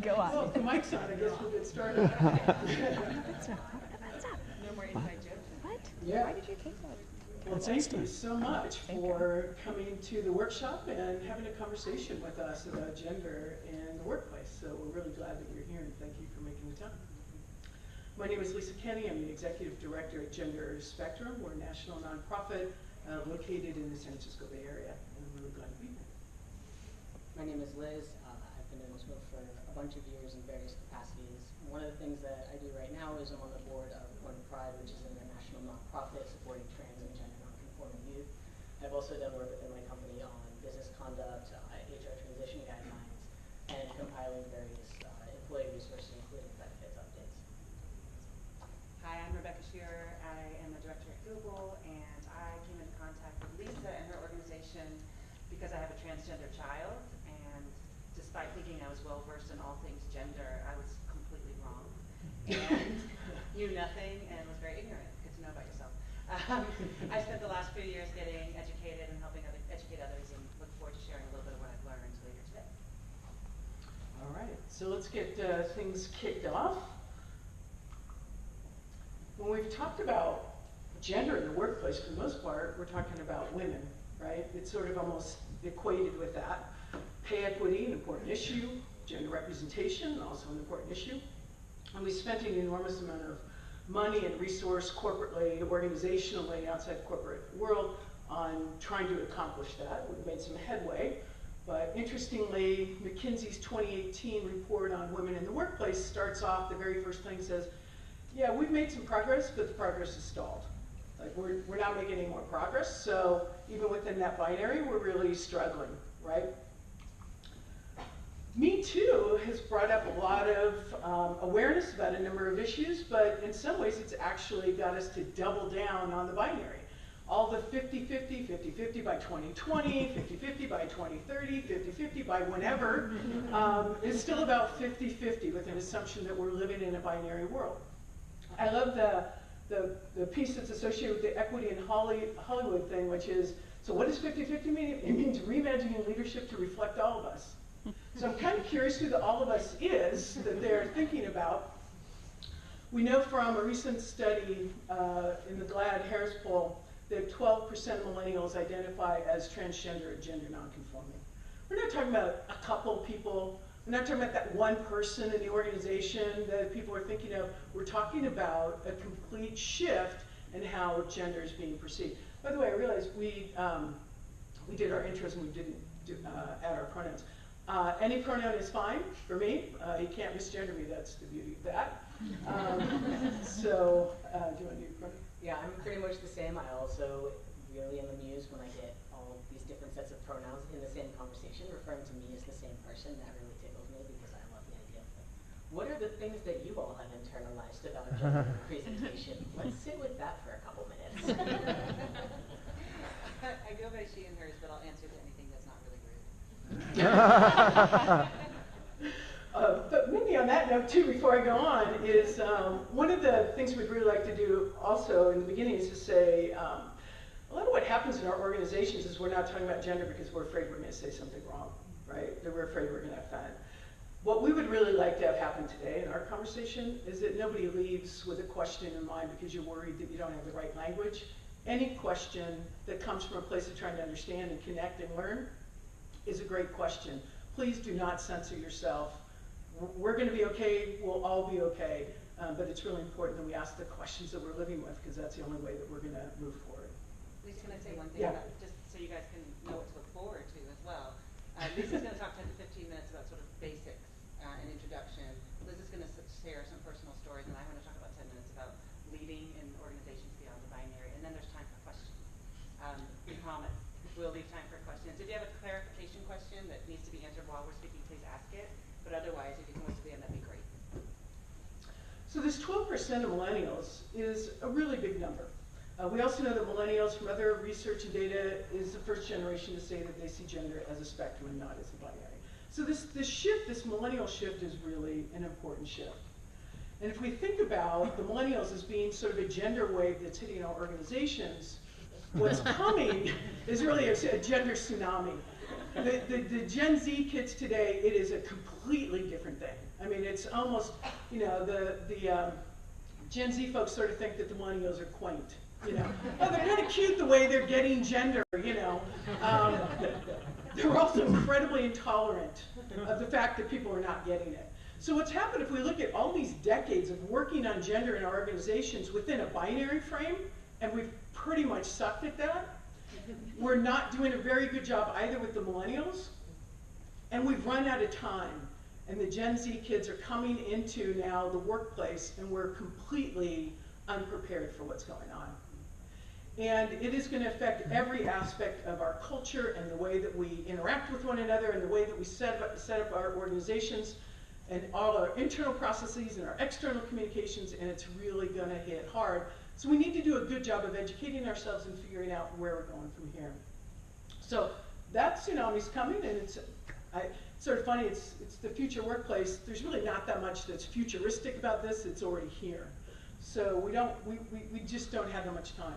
Go on. Well, if the mic's on, I guess we'll get started. What's up? No more inside jokes. What? Yeah. Why did you take that? Well, thank you so much Thank for coming to the workshop and having a conversation with us about gender in the workplace. So we're really glad that you're here, and thank you for making the time. My name is Lisa Kenney. I'm the Executive Director at Gender Spectrum. We're a national nonprofit located in the San Francisco Bay Area, and I'm really glad to be here. My name is Liz. I've been in this field for a bunch of years in various capacities. One of the things that I do right now is I'm on the board of Byrne Pride, which is an international nonprofit supporting trans and gender nonconforming youth. I've also done work within my company on business conduct, HR transition guidelines, and compiling various employee resources, including benefits updates. Hi, I'm Rebecca Sherer. I am the director at Google, and I came into contact with Lisa and her organization because I have a transgender child, and despite thinking I was well-versed in all things gender, I was completely wrong and knew nothing and was very ignorant. Good to know about yourself. I spent the last few years getting educated and helping educate others, and look forward to sharing a little bit of what I've learned later today. All right, so let's get things kicked off. When we've talked about gender in the workplace, for the most part, we're talking about women, right? It's sort of almost equated with that. Pay equity, an important issue. Gender representation, also an important issue. And we spent an enormous amount of money and resource corporately, organizationally, outside the corporate world on trying to accomplish that. We've made some headway. But interestingly, McKinsey's 2018 report on women in the workplace starts off, the very first thing says, yeah, we've made some progress, but the progress is stalled. Like we're not making any more progress, so even within that binary, we're really struggling, right? Me Too has brought up a lot of awareness about a number of issues, but in some ways it's actually got us to double down on the binary. All the 50-50, 50-50 by 2020, 50-50 by 2030, 50-50 by whenever, is still about 50-50 with an assumption that we're living in a binary world. I love the piece that's associated with the equity in Hollywood thing, which is, so what does 50-50 mean? It means reimagining leadership to reflect all of us. So I'm kind of curious who the all of us is that they're thinking about. We know from a recent study in the GLAAD-Harris poll that 12% of millennials identify as transgender or gender nonconforming. We're not talking about a couple people. We're not talking about that one person in the organization that people are thinking of. We're talking about a complete shift in how gender is being perceived. By the way, I realized we did our intros and we didn't add our pronouns. Any pronoun is fine for me. You can't misgender me. That's the beauty of that. So, do you want to do your pronoun? Yeah, I'm pretty much the same. I also really am amused when I get all of these different sets of pronouns in the same conversation, referring to me as the same person. That really tickles me because I love the idea of it. What are the things that you all have internalized about gender presentation? Let's sit with that for a couple minutes. I go by she and hers, but I'll answer to anything that's not really rude. But maybe on that note too, before I go on, is one of the things we'd really like to do also in the beginning is to say, a lot of what happens in our organizations is we're not talking about gender because we're afraid we're going to say something wrong, right? That we're afraid we're going to offend. What we would really like to have happen today in our conversation is that nobody leaves with a question in mind because you're worried that you don't have the right language. Any question that comes from a place of trying to understand and connect and learn is a great question. Please do not censor yourself. We're going to be okay, we'll all be okay, but it's really important that we ask the questions that we're living with because that's the only way that we're going to move forward. Lisa, can I say one thing about, just so you guys can know what to look forward to as well? Lisa's going to talk 10 to 15 minutes about sort of basics and introduction. Liz is going to share some personal stories, and I'm going to talk about 10 minutes about leading in organizations beyond the binary, and then there's time for questions. We promise we'll leave time for questions. If you have a clarification question that needs to be answered while we're speaking, please ask it. But otherwise, if you can wait to the end, that'd be great. So this 12% of millennials is a really big number. We also know that millennials from other research and data is the first generation to say that they see gender as a spectrum and not as a binary. So this shift, this millennial shift is really an important shift. And if we think about the millennials as being sort of a gender wave that's hitting our organizations, what's coming is really a gender tsunami. the Gen Z kids today, it is a completely different thing. I mean, it's almost, you know, the Gen Z folks sort of think that the millennials are quaint. You know, oh, they're kind of cute the way they're getting gender, you know. They're also incredibly intolerant of the fact that people are not getting it. So what's happened, if we look at all these decades of working on gender in our organizations within a binary frame, and we've pretty much sucked at that, we're not doing a very good job either with the millennials, and we've run out of time. And the Gen Z kids are coming into now the workplace, and we're completely unprepared for what's going on. And it is going to affect every aspect of our culture and the way that we interact with one another and the way that we set up our organizations and all our internal processes and our external communications, and it's really going to hit hard. So we need to do a good job of educating ourselves and figuring out where we're going from here. So that's Tsunami's coming, and it's sort of funny, it's the future workplace. There's really not that much that's futuristic about this. It's already here. So we just don't have that much time.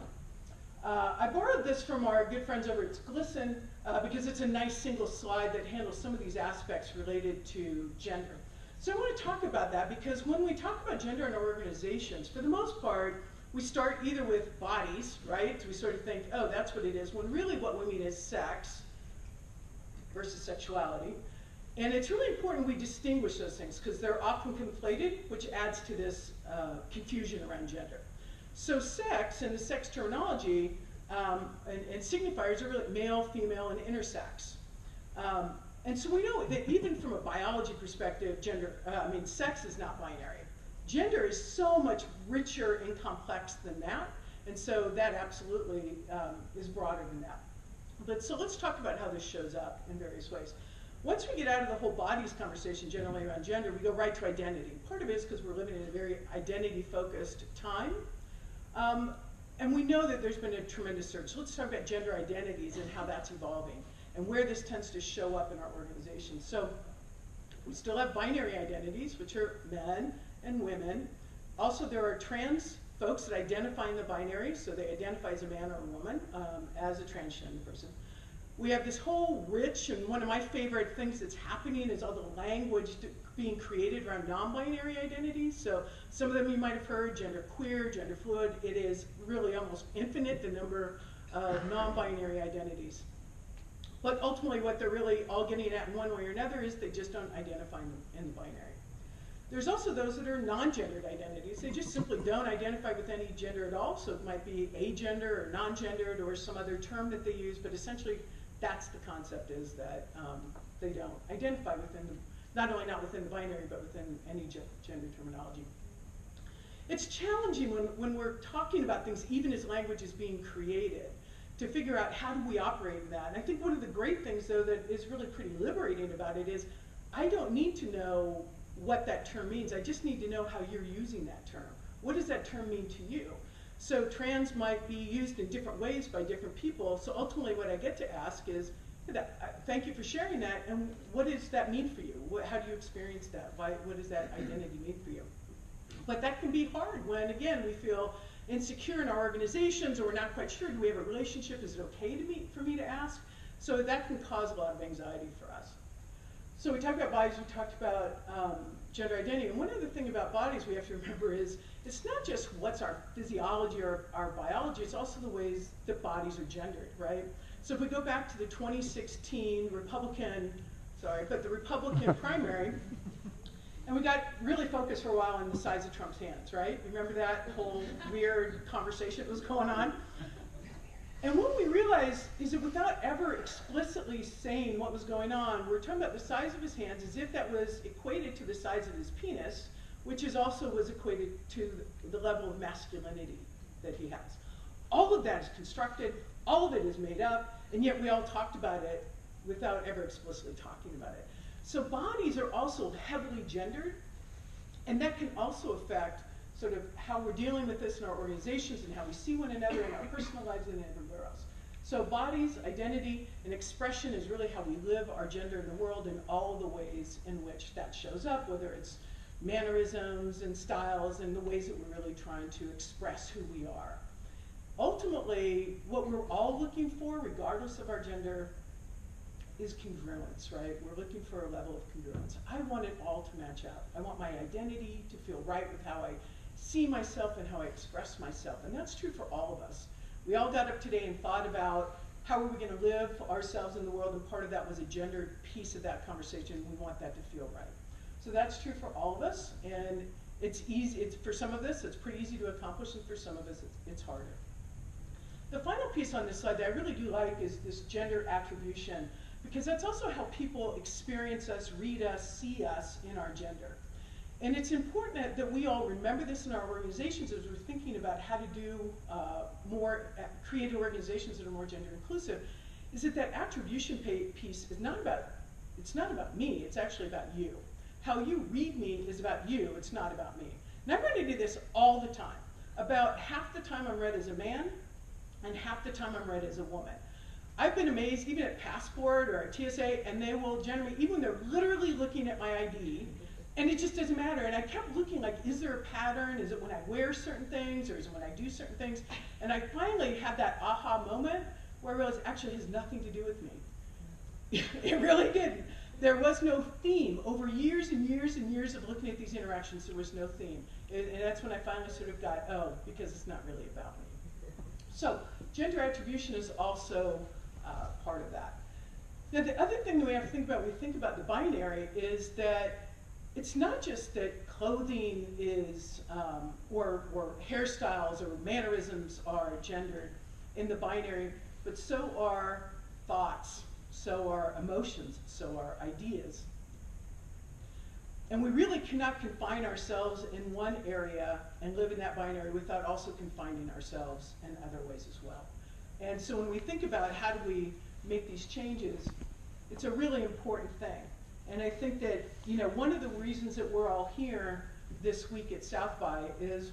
I borrowed this from our good friends over at Glisten because it's a nice single slide that handles some of these aspects related to gender. So I want to talk about that because when we talk about gender in our organizations, for the most part, we start either with bodies, right? So we sort of think, oh, that's what it is, when really what we mean is sex versus sexuality. And it's really important we distinguish those things because they're often conflated, which adds to this confusion around gender. So sex and the sex terminology and signifiers are really male, female, and intersex. And so we know that even from a biology perspective, sex is not binary. Gender is so much richer and complex than that, and so that absolutely is broader than that. So let's talk about how this shows up in various ways. Once we get out of the whole bodies conversation generally around gender, we go right to identity. Part of it is because we're living in a very identity-focused time. And we know that there's been a tremendous surge. So let's talk about gender identities and how that's evolving and where this tends to show up in our organizations. So we still have binary identities, which are men and women. Also, there are trans folks that identify in the binary, so they identify as a man or a woman, as a transgender person. We have this whole rich, and one of my favorite things that's happening is all the language being created around non-binary identities. So some of them you might have heard, gender queer, gender fluid. It is really almost infinite, the number of non-binary identities. But ultimately what they're really all getting at in one way or another is they just don't identify in the binary. There's also those that are non-gendered identities. They just simply don't identify with any gender at all. So it might be agender or non-gendered or some other term that they use, but essentially that's the concept, is that they don't identify within not only not within the binary, but within any gender terminology. It's challenging when we're talking about things, even as language is being created, to figure out how do we operate in that. And I think one of the great things, though, that is really pretty liberating about it is I don't need to know what that term means. I just need to know how you're using that term. What does that term mean to you? So trans might be used in different ways by different people. So ultimately what I get to ask is, thank you for sharing that, and what does that mean for you? How do you experience that? What does that identity mean for you? But that can be hard when, again, we feel insecure in our organizations, or we're not quite sure, do we have a relationship? Is it okay for me to ask? So that can cause a lot of anxiety for us. So we talked about bodies, we talked about gender identity, and one other thing about bodies we have to remember is it's not just what's our physiology or our biology, it's also the ways that bodies are gendered, right? So if we go back to the 2016 Republican primary, and we got really focused for a while on the size of Trump's hands, right? Remember that whole weird conversation that was going on? And what we realized is that without ever explicitly saying what was going on, we're talking about the size of his hands as if that was equated to the size of his penis, which is also was equated to the level of masculinity that he has. All of that is constructed, all of it is made up, and yet we all talked about it without ever explicitly talking about it. So bodies are also heavily gendered, and that can also affect sort of how we're dealing with this in our organizations and how we see one another in our personal lives and everywhere else. So bodies, identity, and expression is really how we live our gender in the world in all the ways in which that shows up, whether it's mannerisms and styles and the ways that we're really trying to express who we are. Ultimately, what we're all looking for, regardless of our gender, is congruence, right? We're looking for a level of congruence. I want it all to match up. I want my identity to feel right with how I see myself and how I express myself. And that's true for all of us. We all got up today and thought about how are we going to live ourselves in the world, and part of that was a gendered piece of that conversation. We want that to feel right. So that's true for all of us, and it's easy. For some of us, it's pretty easy to accomplish, and for some of us, it's harder. The final piece on this slide that I really do like is this gender attribution, because that's also how people experience us, read us, see us in our gender. And it's important that we all remember this in our organizations as we're thinking about how to do create organizations that are more gender inclusive, is that attribution piece is it's not about me, it's actually about you. How you read me is about you, it's not about me. And I run into this all the time. About half the time I'm read as a man, and half the time I'm read as a woman. I've been amazed, even at Passport or at TSA, and they will generally, even when they're literally looking at my ID, and it just doesn't matter. And I kept looking like, is there a pattern? Is it when I wear certain things, or is it when I do certain things? And I finally had that aha moment where I realized it actually has nothing to do with me. It really didn't. There was no theme. Over years and years and years of looking at these interactions, there was no theme. And that's when I finally sort of got, oh, because it's not really about me. So gender attribution is also part of that. Now the other thing that we have to think about when we think about the binary is that it's not just that clothing is, or hairstyles or mannerisms are gendered in the binary, but so are thoughts, so are emotions, so are ideas. And we really cannot confine ourselves in one area and live in that binary without also confining ourselves in other ways as well. And so when we think about how do we make these changes, it's a really important thing. And I think that, you know, one of the reasons that we're all here this week at South by is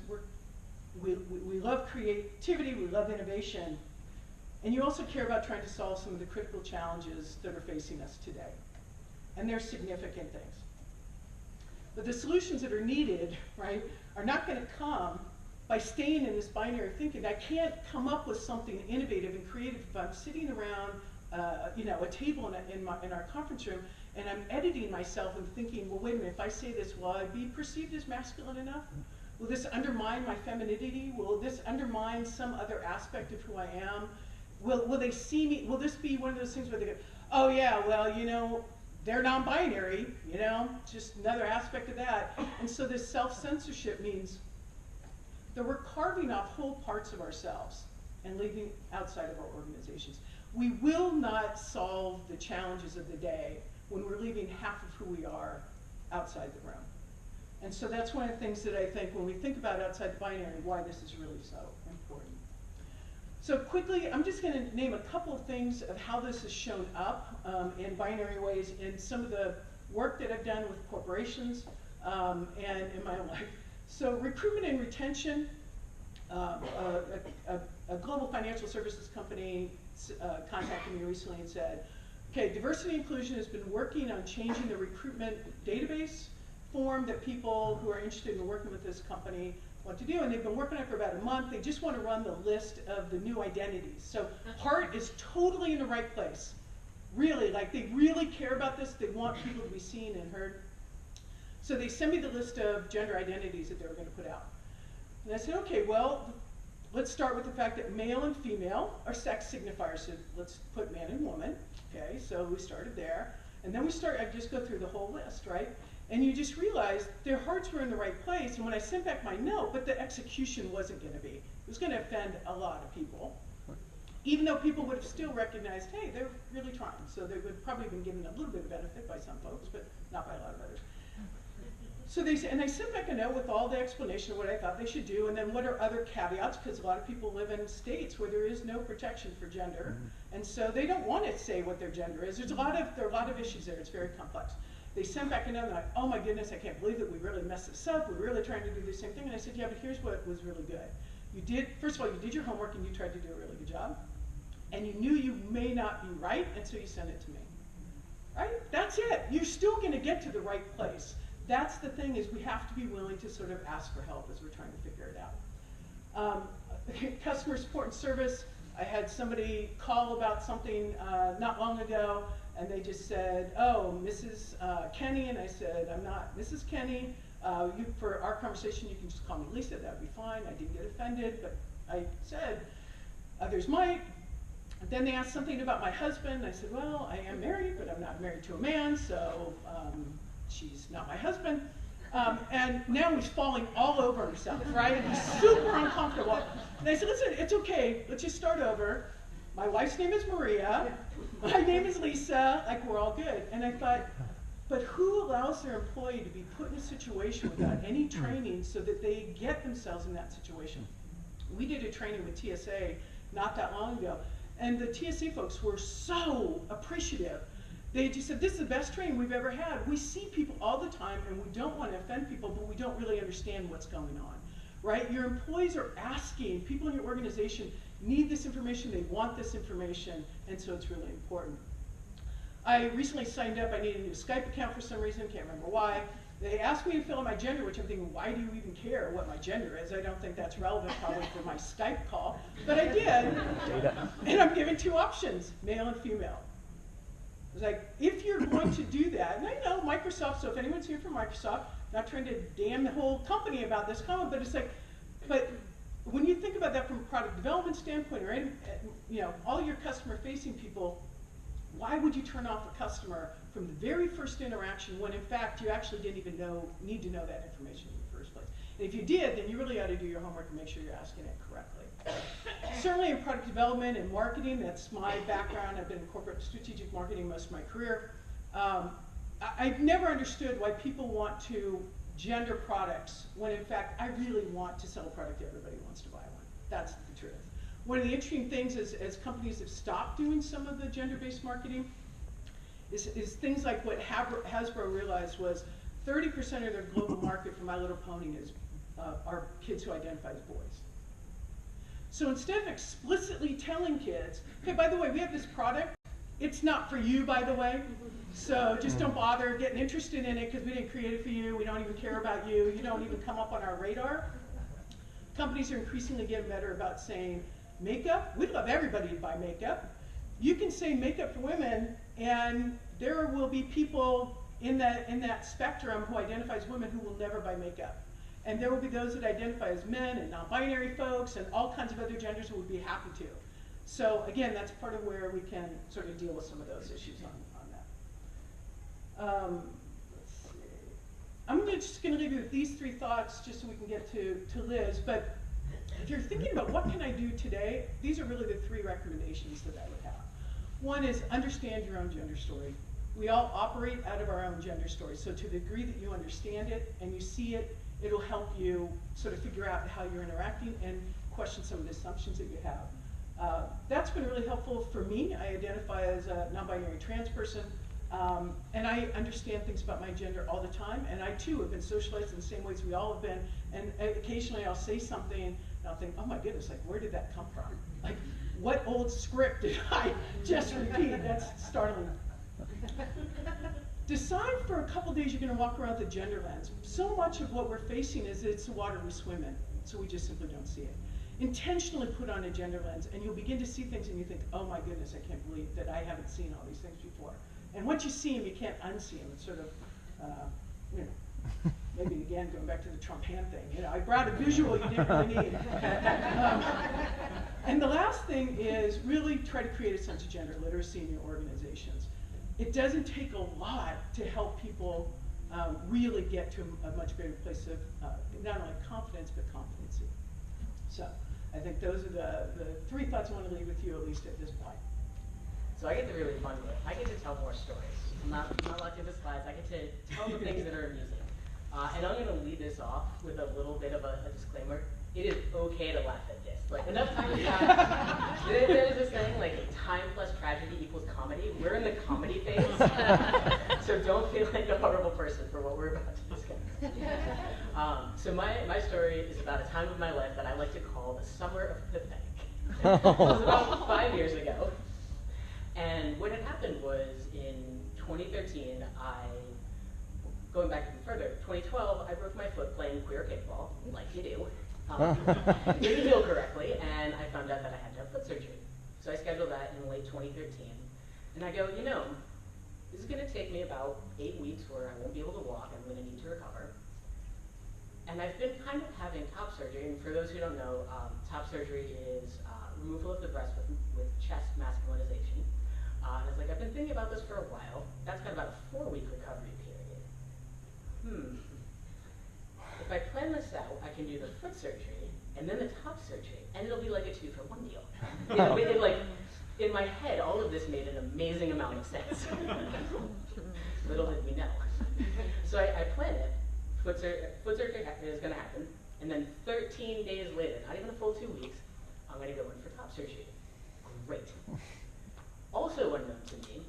we love creativity, we love innovation, and you also care about trying to solve some of the critical challenges that are facing us today. And they're significant things. But the solutions that are needed, right, are not going to come by staying in this binary thinking. I can't come up with something innovative and creative if I'm sitting around you know, a table in our conference room and I'm editing myself and thinking, well, wait a minute, if I say this, will I be perceived as masculine enough? Will this undermine my femininity? Will this undermine some other aspect of who I am? Will they see me? Will this be one of those things where they go, oh yeah, well, you know, they're non-binary, you know, just another aspect of that. And so this self-censorship means that we're carving off whole parts of ourselves and leaving outside of our organizations. We will not solve the challenges of the day when we're leaving half of who we are outside the room. And so that's one of the things that I think when we think about outside the binary, why this is really so important. So quickly, I'm just going to name a couple of things of how this has shown up in binary ways in some of the work that I've done with corporations and in my own life. So recruitment and retention, a global financial services company contacted me recently and said, okay, diversity and inclusion has been working on changing the recruitment database form that people who are interested in working with this company want to do, and they've been working on it for about a month. They just want to run the list of the new identities. So heart is totally in the right place. Really, like they really care about this. They want people to be seen and heard. So they sent me the list of gender identities that they were going to put out. And I said, okay, well, let's start with the fact that male and female are sex signifiers. So let's put man and woman. Okay, so we started there. And then I just go through the whole list, right? And you just realize their hearts were in the right place. And when I sent back my note, but the execution wasn't going to be. It was going to offend a lot of people. Even though people would have still recognized, hey, they're really trying. So they would probably have been given a little bit of benefit by some folks, but not by a lot of others. So and I sent back a note with all the explanation of what I thought they should do, and then what are other caveats, because a lot of people live in states where there is no protection for gender, and so they don't want to say what their gender is. There are a lot of issues there. It's very complex. They sent back a note, and they're like, oh my goodness, I can't believe that we really messed this up. We're really trying to do the same thing. And I said, yeah, but here's what was really good. First of all, you did your homework and you tried to do a really good job, and you knew you may not be right, and so you sent it to me. Right? That's it. You're still going to get to the right place. That's the thing, is we have to be willing to sort of ask for help as we're trying to figure it out. Customer support and service, I had somebody call about something not long ago, and they just said, oh, Mrs. Kenney, and I said, I'm not Mrs. Kenney. For our conversation, you can just call me Lisa, that would be fine. I didn't get offended, but I said, others might. Then they asked something about my husband. I said, well, I am married, but I'm not married to a man, so she's not my husband. And now he's falling all over himself, right? He's super uncomfortable. And I said, listen, it's okay. Let's just start over. My wife's name is Maria. My name is Lisa. Like, we're all good. And I thought, but who allows their employee to be put in a situation without any training so that they get themselves in that situation? We did a training with TSA not that long ago, and the TSA folks were so appreciative. They just said, this is the best training we've ever had. We see people all the time, and we don't want to offend people, but we don't really understand what's going on, right? Your employees are asking, people in your organization need this information, they want this information, and so it's really important. I recently signed up. I needed a new Skype account for some reason, can't remember why. They asked me to fill in my gender, which I'm thinking, why do you even care what my gender is? I don't think that's relevant probably for my Skype call, but I did. And I'm given two options, male and female. I was like, if you're going to do that, and I know Microsoft, so if anyone's here from Microsoft, not trying to damn the whole company about this comment, but it's like, but when you think about that from a product development standpoint, or any, all your customer-facing people, why would you turn off a customer from the very first interaction when in fact you actually didn't even need to know that information in the first place? And if you did, then you really ought to do your homework and make sure you're asking it correctly. Certainly in product development and marketing, that's my background. I've been in corporate strategic marketing most of my career. I've never understood why people want to gender products when in fact I really want to sell a product everybody wants to buy one. That's the truth. One of the interesting things is, as companies have stopped doing some of the gender-based marketing, is things like what Hasbro realized was 30% of their global market for My Little Pony are kids who identify as boys. So instead of explicitly telling kids, okay, by the way, we have this product, it's not for you, by the way, so just don't bother getting interested in it because we didn't create it for you, we don't even care about you, you don't even come up on our radar. Companies are increasingly getting better about saying, makeup, we'd love everybody to buy makeup. You can say makeup for women, and there will be people in that spectrum who identify as women who will never buy makeup. And there will be those that identify as men and non-binary folks and all kinds of other genders who would be happy to. So again, that's part of where we can sort of deal with some of those issues on that. Let's see. I'm just going to leave you with these three thoughts just so we can get to Liz. But if you're thinking about what can I do today, these are really the three recommendations that I would have. One is understand your own gender story. We all operate out of our own gender story. So to the degree that you understand it and you see it, it'll help you sort of figure out how you're interacting and question some of the assumptions that you have. That's been really helpful for me. I identify as a non-binary trans person, and I understand things about my gender all the time, and I too have been socialized in the same ways we all have been, and occasionally I'll say something, and I'll think, oh my goodness, like where did that come from? Like, what old script did I just repeat? That's startling. Decide for a couple days you're going to walk around with the gender lens. So much of what we're facing is it's the water we swim in, so we just simply don't see it. Intentionally put on a gender lens, and you'll begin to see things and you think, oh my goodness, I can't believe that I haven't seen all these things before. And once you see them, you can't unsee them. It's sort of, maybe again, going back to the Trump hand thing. I brought a visual you didn't really need. And the last thing is really try to create a sense of gender literacy in your organizations. It doesn't take a lot to help people really get to a much greater place of not only confidence, but competency. So I think those are the three thoughts I want to leave with you, at least at this point. So I get the really fun bit. I get to tell more stories. I'm not locked into slides. I get to tell the things that are amusing. And I'm going to lead this off with a little bit of a disclaimer. It is okay to laugh at this. Like, enough time we have. There's this thing, like, time plus tragedy equals comedy. We're in the comedy phase. So don't feel like a horrible person for what we're about to discuss. So my story is about a time of my life that I like to call the summer of pathetic. It was about 5 years ago. And what had happened was in 2013, going back even further, 2012, I broke my foot playing queer kickball, like you do. Didn't heal correctly, and I found out that I had to have foot surgery. schedule that in late 2013. And I go, you know, this is going to take me about 8 weeks where I won't be able to walk. I'm going to need to recover. And I've been kind of having top surgery. And for those who don't know, top surgery is removal of the breast with chest masculinization. And it's like, I've been thinking about this for a while. That's got about a 4-week recovery period. If I plan this out, I can do the foot surgery and then the top surgery, and it'll be like a 2-for-1 deal. You know, like, in my head, all of this made an amazing amount of sense. Little did we know. So I plan it. Foot surgery is going to happen, and then 13 days later, not even a full 2 weeks, I'm going to go in for top surgery. Great. Also unknown to me,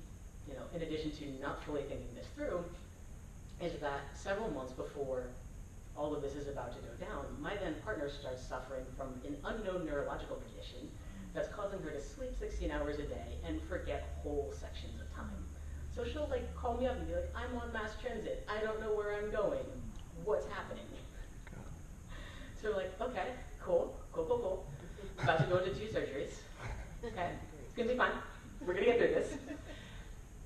you know, in addition to not fully thinking this through, is that several months before all of this is about to go down, my then partner starts suffering from an unknown neurological condition that's causing her to sleep 16 hours a day and forget whole sections of time. So she'll like call me up and be like, I'm on mass transit, I don't know where I'm going, what's happening? So we're like, okay, cool. About to go into 2 surgeries. Okay, it's gonna be fine. We're gonna get through this.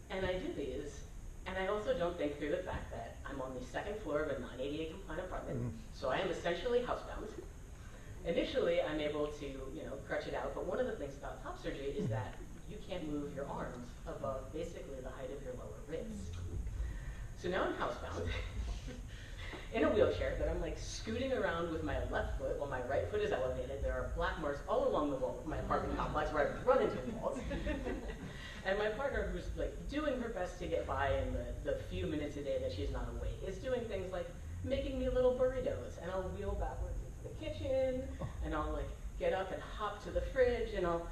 And I do these, and I also don't think through the fact that I'm on the 2nd floor of a 988 compliant apartment, so I am essentially housebound. Initially, I'm able to, you know, crutch it out, but one of the things about top surgery is that you can't move your arms above basically the height of your lower ribs. So now I'm housebound in a wheelchair that I'm like scooting around with my left foot while my right foot is elevated. There are black marks all along the wall of my apartment complex where I've run into walls. And my partner, who's like doing her best to get by in the few minutes a day that she's not awake, is doing things like making me little burritos, and I'll wheel backwards into the kitchen, and I'll like get up and hop to the fridge, and I'll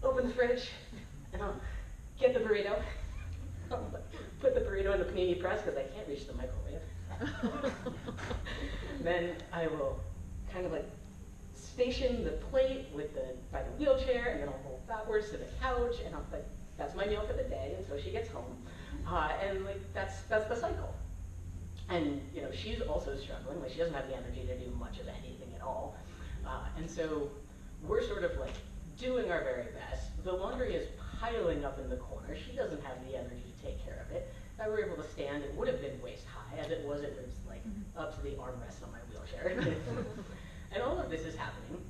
open the fridge, and I'll get the burrito. I'll put the burrito in the panini press because I can't reach the microwave. Then I will kind of like station the plate by the wheelchair, and then I'll roll backwards to the couch, and I'll like, that's my meal for the day until she gets home. And like that's the cycle. And you know, she's also struggling, like she doesn't have the energy to do much of anything at all. And so we're sort of like doing our very best. The laundry is piling up in the corner. She doesn't have the energy to take care of it. If I were able to stand, it would have been waist high. As it was like up to the armrest on my wheelchair. And all of this is happening,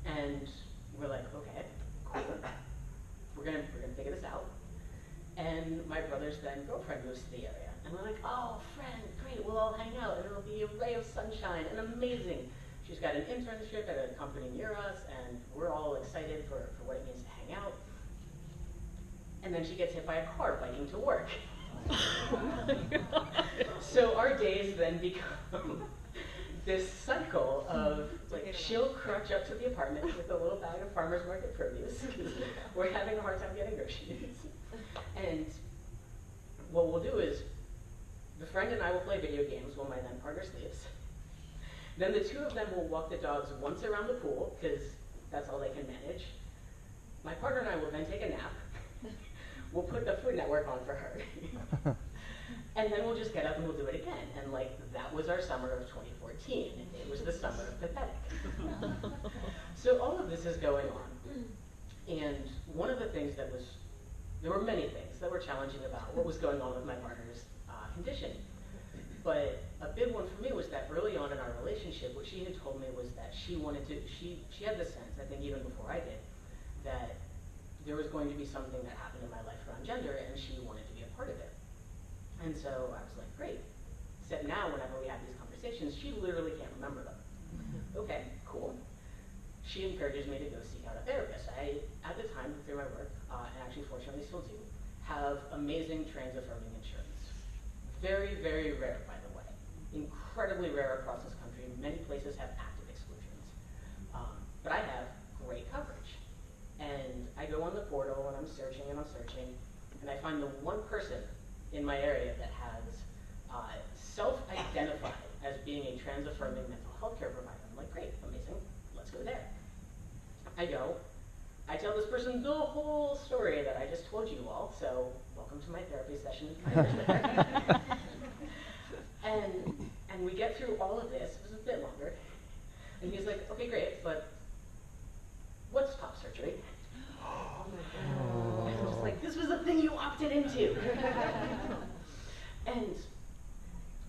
and we're like, okay, cool. We're gonna figure this out. And my brother's then girlfriend moves to the area, and we're like, oh, friend, great, we'll all hang out, and it'll be a ray of sunshine and amazing. She's got an internship at a company near us, and we're all excited for what it means to hang out. And then she gets hit by a car biking to work. So our days then become this cycle of like she'll crutch up to the apartment with a little bag of farmer's market produce because we're having a hard time getting groceries. And what we'll do is the friend and I will play video games while my then partner sleeps. Then the 2 of them will walk the dogs once around the pool because that's all they can manage. My partner and I will then take a nap. We'll put the Food Network on for her. And then we'll just get up and we'll do it again. And like, that was our summer of 2014. It was the summer of pathetic. So all of this is going on. And one of the things there were many things that were challenging about what was going on with my partner's condition. But a big one for me was that early on in our relationship, what she had told me was that she had the sense, I think even before I did, that there was going to be something that happened in my life around gender, and she wanted to be a part of it. And so I was like, great. Except now, whenever we have these conversations, she literally can't remember them. Okay, cool. She encourages me to go seek out a therapist. I, at the time, through my work, and actually fortunately still do, have amazing trans-affirming insurance. Very, very rare, by the way. Incredibly rare across this country. Many places have active exclusions. But I have great coverage. And I go on the portal and I'm searching, and I find the one person in my area that has self-identified as being a trans-affirming mental health care provider. I'm like, great, amazing, let's go there. I go, I tell this person the whole story that I just told you all, so welcome to my therapy session. And we get through all of this, it was a bit longer, and he's like, okay, great, but what's top surgery? busted into. And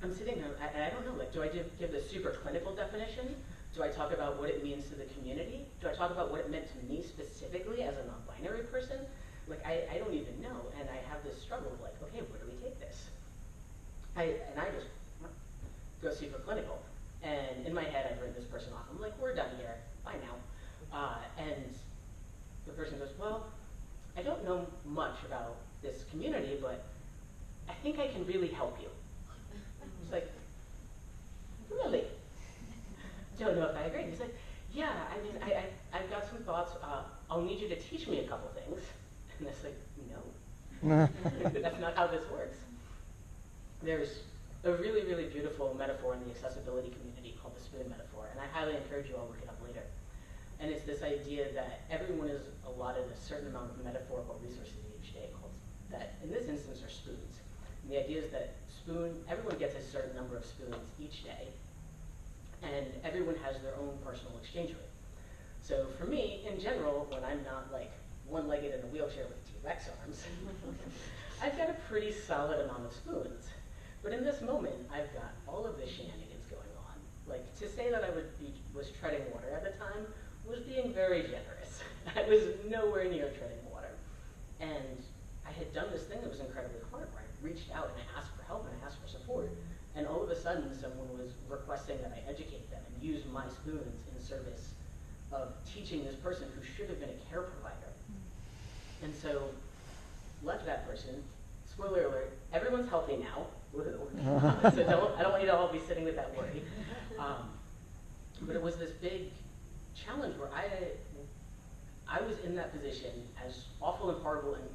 I'm sitting there, and I don't know, like, do I give the super clinical definition? Do I talk about what it means to the community? Do I talk about what it meant to me specifically as a non-binary person? Like, I don't even know, and I have this struggle of like, okay, where do we take this? I just go super clinical. And in my head, I've written this person off. I'm like, we're done here, bye now. And the person goes, well, I don't know much about this community, but I think I can really help you. It's like, really? Don't know if I agree. He's like, yeah, I mean, I've got some thoughts. I'll need you to teach me a couple things. And it's like, no. That's not how this works. There's a really, really beautiful metaphor in the accessibility community called the spoon metaphor, and I highly encourage you all to look it up later. And it's this idea that everyone is allotted a certain amount of metaphorical resources each day, called that in this instance are spoons. And the idea is that everyone gets a certain number of spoons each day, and everyone has their own personal exchange rate. So for me, in general, when I'm not like one-legged in a wheelchair with T-Rex arms, I've got a pretty solid amount of spoons. But in this moment, I've got all of this shenanigans going on. Like, to say that I was treading water at the time was being very generous. I was nowhere near treading water. And I had done this thing that was incredibly hard, where I reached out and I asked for help and I asked for support. And all of a sudden, someone was requesting that I educate them and use my spoons in service of teaching this person who should have been a care provider. And so, left that person. Spoiler alert, everyone's healthy now. Woohoo. So I don't want you to all be sitting with that worry. But it was this big challenge where I was in that position, as awful and horrible and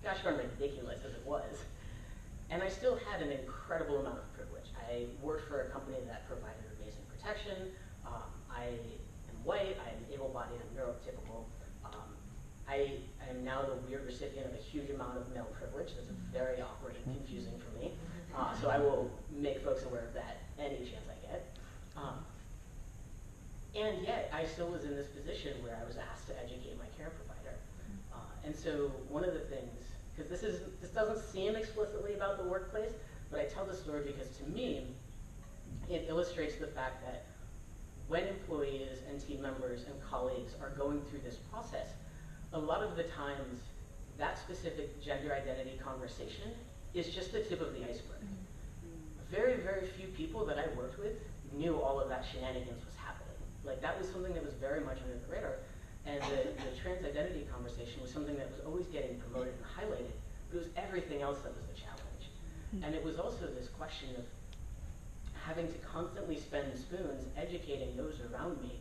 gosh darn ridiculous as it was, and I still had an incredible amount of privilege. I worked for a company that provided amazing protection. I am white, I am able-bodied, I'm neurotypical. I am now the weird recipient of a huge amount of male privilege. That's very awkward and confusing for me. So I will make folks aware of that any chance I get. And yet, I still was in this position where I was asked to educate my care provider. And so one of the things, because this doesn't seem explicitly about the workplace, but I tell the story because to me, it illustrates the fact that when employees and team members and colleagues are going through this process, a lot of the times, that specific gender identity conversation is just the tip of the iceberg. Very, very few people that I worked with knew all of that shenanigans was happening. Like, that was something that was very much under the radar. And the trans identity conversation was something that was always getting promoted and highlighted, but it was everything else that was the challenge. And it was also this question of having to constantly spend spoons educating those around me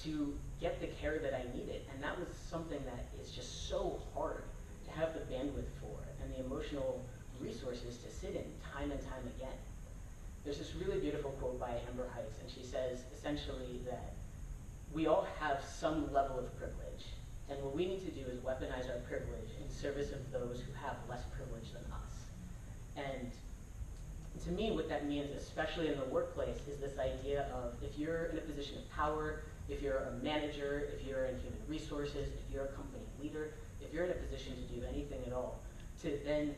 to get the care that I needed. And that was something that is just so hard to have the bandwidth for and the emotional resources to sit in time and time again. There's this really beautiful quote by Amber Heights, and she says essentially that we all have some level of privilege, and what we need to do is weaponize our privilege in service of those who have less privilege than us. And to me, what that means, especially in the workplace, is this idea of if you're in a position of power, if you're a manager, if you're in human resources, if you're a company leader, if you're in a position to do anything at all, to then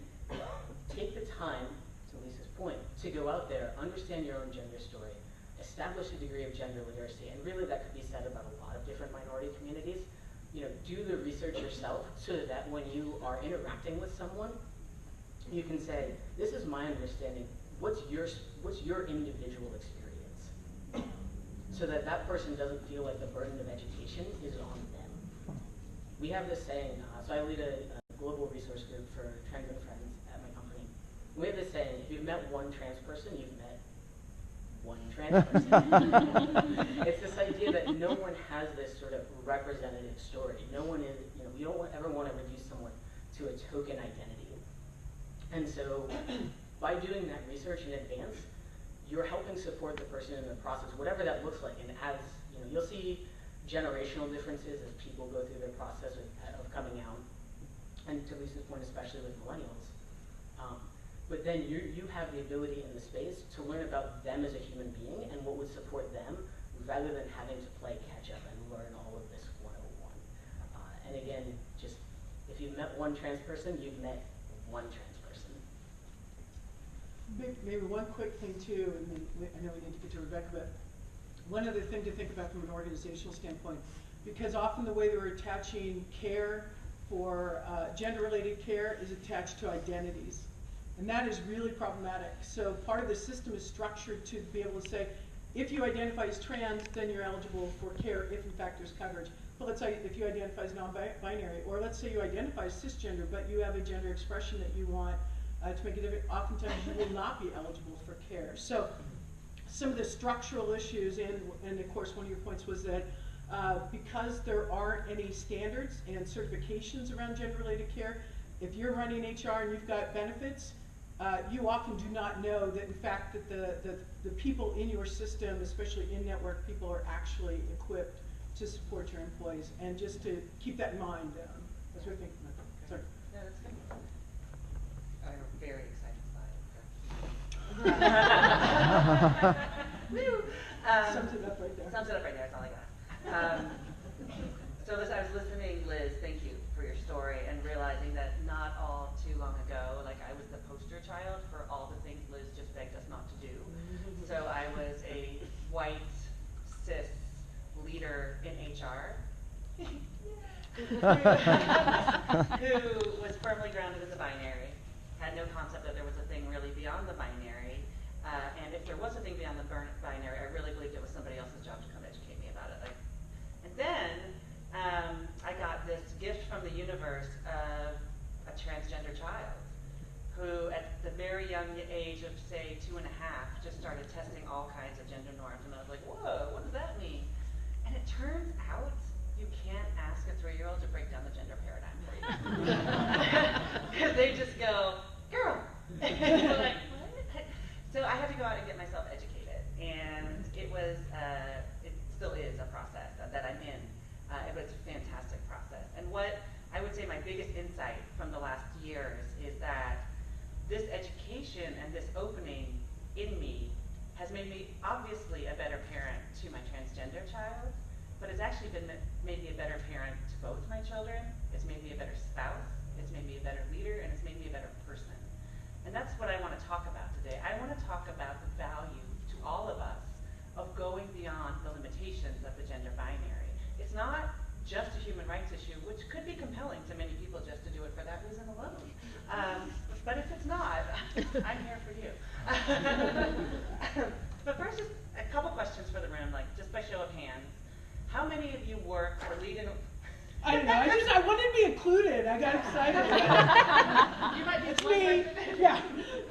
take the time, to Lisa's point, to go out there, understand your own gender story, establish a degree of gender literacy, and really that could be said about a lot of different minority communities. You know, do the research yourself so that when you are interacting with someone, you can say, this is my understanding, what's your individual experience? So that that person doesn't feel like the burden of education is on them. We have this saying, so I lead a global resource group for trans and friends at my company. We have this saying, if you've met one trans person, you've met one trans person. It's this idea that no one has this sort of representative story. No one is, you know, we don't ever want to reduce someone to a token identity. And so by doing that research in advance, you're helping support the person in the process, whatever that looks like. And as, you know, you'll see generational differences as people go through their process of coming out. And to Lisa's point, especially with millennials. But then you have the ability in the space to learn about them as a human being and what would support them, rather than having to play catch up and learn all of this 101. And again, just if if you've met one trans person, you've met one trans person. Maybe one quick thing too, and then I know we need to get to Rebecca, but one other thing to think about from an organizational standpoint, because often the way that we're attaching care for gender-related care is attached to identities. And that is really problematic. So part of the system is structured to be able to say, if you identify as trans, then you're eligible for care if in fact there's coverage. But let's say if you identify as non-binary, or let's say you identify as cisgender, but you have a gender expression that you want to make a difference, oftentimes you will not be eligible for care. So some of the structural issues, and of course one of your points was that because there aren't any standards and certifications around gender-related care, if you're running HR and you've got benefits, you often do not know that in fact that the people in your system, especially in-network people, are actually equipped to support your employees. And just to keep that in mind as we're thinking about that. Sorry. No, that's good. I'm very excited by it. Woo! Sums it up right there. Sums it up right there, that's all I got. So as I was listening, Liz, thank you for your story, and realizing that not all too long ago, like I was the poster child for all the things Liz just begged us not to do. So I was a white, cis leader in HR who was firmly grounded in the binary, had no concept that there was a thing really beyond the binary, and if there was a thing beyond the binary, I really believed it was somebody else's job to come educate me about it. And then I got this gift from the universe of a transgender child who at the very young age of say 2.5 just started testing all kinds of gender norms, and I was like, whoa, what does that mean? And it turns out you can't ask a 3-year-old to break down the gender paradigm for you. Because they just go, girl. And you're like, what? So I had to go out and get myself educated, and it was, it still is a process that I'm in, but it's a fantastic process. And what I would say my biggest insight from the last years is that this education and this opening in me has made me obviously a better parent to my transgender child, but it's actually made me a better parent to both my children. It's made me a better spouse, it's made me a better leader, and it's made me a better person. And that's what I want to talk about today. I want to talk about the value to all of us of going beyond the limitations of the gender binary. It's not just a human rights issue, which could be compelling to many people just to do it for that reason alone. But if it's not, I'm here for you. But first, just a couple questions for the room, like just by show of hands. How many of you work or lead in I don't know, I wanted to be included. I got excited. You might be It's me. Yeah,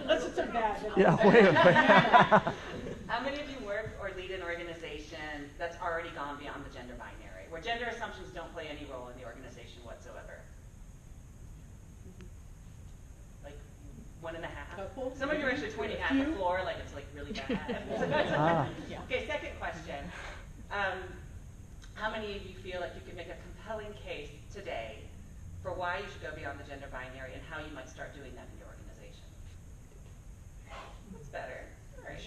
let's just take that. Yeah, wait a minute. How many of you work or lead an organization that's already gone beyond the gender binary, where gender assumptions don't play any role in the organization whatsoever? Like 1.5? Couple. Some of you are actually pointing at the floor like it's like really bad. Yeah. Okay, second question. How many of you feel like you could make a compelling case today for why you should go beyond the gender binary and how you might start doing that in your organization? That's better. All right.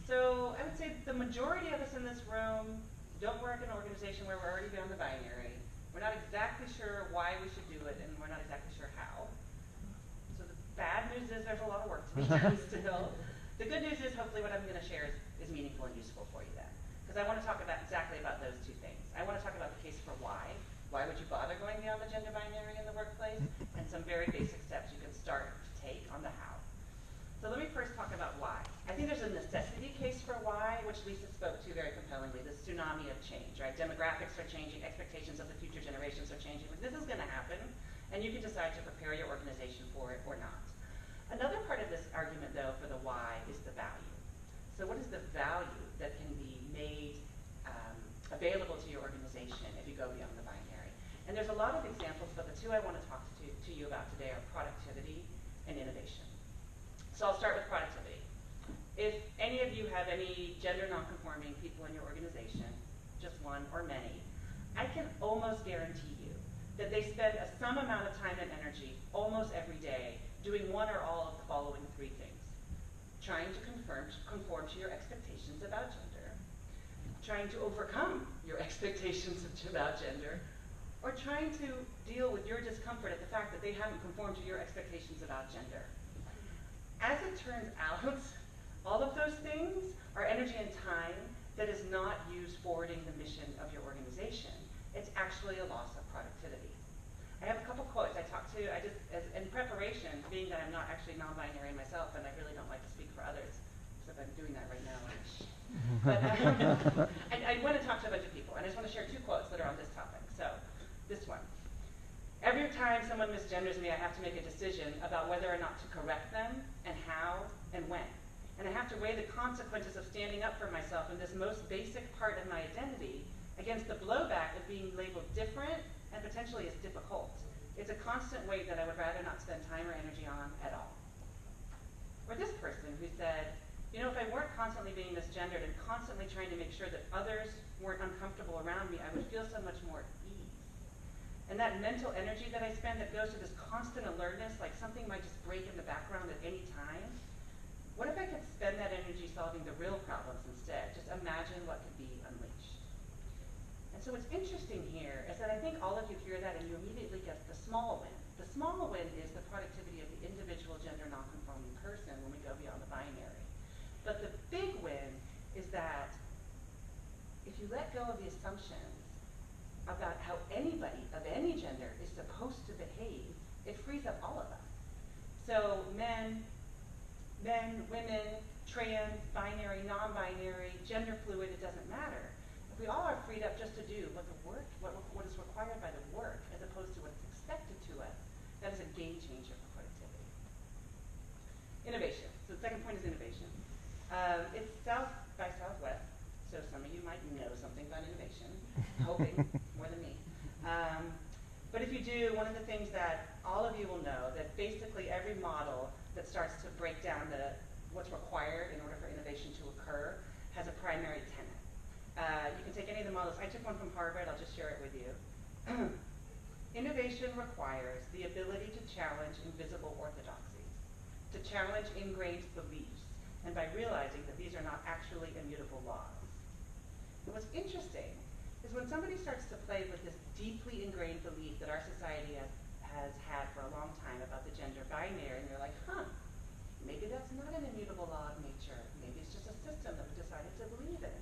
So I would say the majority of us in this room don't work in an organization where we're already beyond the binary. We're not exactly sure why we should do it, and we're not exactly sure how. So the bad news is there's a lot of work to be done still. The good news is hopefully what I'm going to share is meaningful and useful for you then. Because I want to talk exactly about those two things. I want to talk about the case for why. Why would you bother going beyond the gender binary in the workplace? And some very basic steps you can start to take on the how. So let me first talk about why. I think there's a necessity case for why, which Lisa spoke to very compellingly, this tsunami of change, right? Demographics are changing, expectations of the future generations are changing. This is going to happen, and you can decide to prepare your organization for it or not. Another part of this argument, though, for the why is the value. So what is the value that can be made available to your organization if you go beyond the binary? And there's a lot of examples, but the two I want to talk to you about today are productivity and innovation. So I'll start with productivity. If any of you have any gender nonconforming people in your organization, just one or many, I can almost guarantee you that they spend some amount of time and energy almost every day doing one or all of the following 3 things. Trying to conform to your expectations about gender, trying to overcome your expectations about gender, or trying to deal with your discomfort at the fact that they haven't conformed to your expectations about gender. As it turns out, all of those things are energy and time that is not used forwarding the mission of your organization. It's actually a loss of productivity. I have a couple quotes in preparation, being that I'm not actually non-binary myself, and I really don't like to speak for others, except I'm doing that right now. But I want to talk to a bunch of people, and I just want to share two quotes that are on this topic. So, this one. Every time someone misgenders me, I have to make a decision about whether or not to correct them, and how, and when. And I have to weigh the consequences of standing up for myself in this most basic part of my identity against the blowback of being labeled different and potentially as difficult. It's a constant weight that I would rather not spend time or energy on at all. Or this person who said, you know, if I weren't constantly being misgendered and constantly trying to make sure that others weren't uncomfortable around me, I would feel so much more at ease. And that mental energy that I spend that goes to this constant alertness, like something might just break in the background at any time, what if I could spend that energy solving the real problems instead? Just imagine what could be unleashed. And so what's interesting here is that I think all of you hear that and you immediately get the small win. The small win is the productivity of the individual gender nonconforming person when we go beyond the binary. But the big win is that if you let go of the assumptions about how anybody of any gender is supposed to behave, it frees up all of us. So men, women, trans, binary, non-binary, gender fluid, it doesn't matter. If we all are freed up just to do what is required by the work as opposed to what's expected to us, that is a game changer for productivity. Innovation. So the second point is innovation. It's South by Southwest, so some of you might know something about innovation, hoping more than me. But if you do, one of the things that all of you will know, that basically every model that starts to break down what's required in order for innovation to occur has a primary tenet. You can take any of the models. I took one from Harvard. I'll just share it with you. Innovation requires the ability to challenge invisible orthodoxies, to challenge ingrained beliefs, and by realizing that these are not actually immutable laws. And what's interesting is when somebody starts to play with this deeply ingrained belief that our society has had for a long time about the gender binary, and you're like, maybe that's not an immutable law of nature. Maybe it's just a system that we decided to believe in.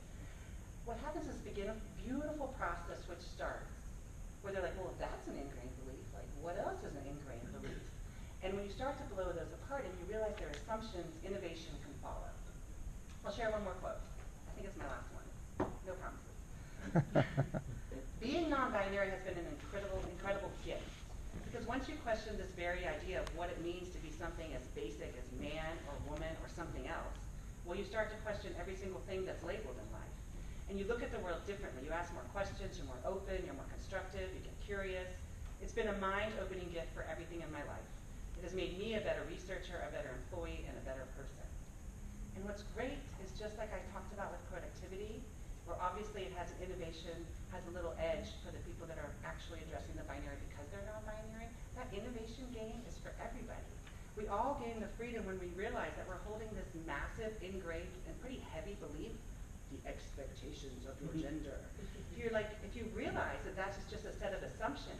What happens is begin a beautiful process which starts, where they're like, well, if that's an ingrained belief, like what else is an ingrained belief? And when you start to blow those apart and you realize their assumptions, innovation can follow. I'll share one more quote. I think it's my last one. No promises. Being non-binary has been an incredible gift. Because once you question this very idea of what it means to be something as basic as man or woman or something else, well, you start to question every single thing that's labeled in life. And you look at the world differently. You ask more questions, you're more open, you're more constructive, you get curious. It's been a mind-opening gift for everything in my life. It has made me a better researcher, a better employee, and a better person. And what's great is just like I talked about with productivity, where obviously it has an innovation, has a little edge for the people that are actually addressing the binary because they're non-binary, that innovation game is for everybody. We all gain the freedom when we realize that we're holding this massive, ingrained, and pretty heavy belief, the expectations of your gender. If you realize that that's just a set of assumptions,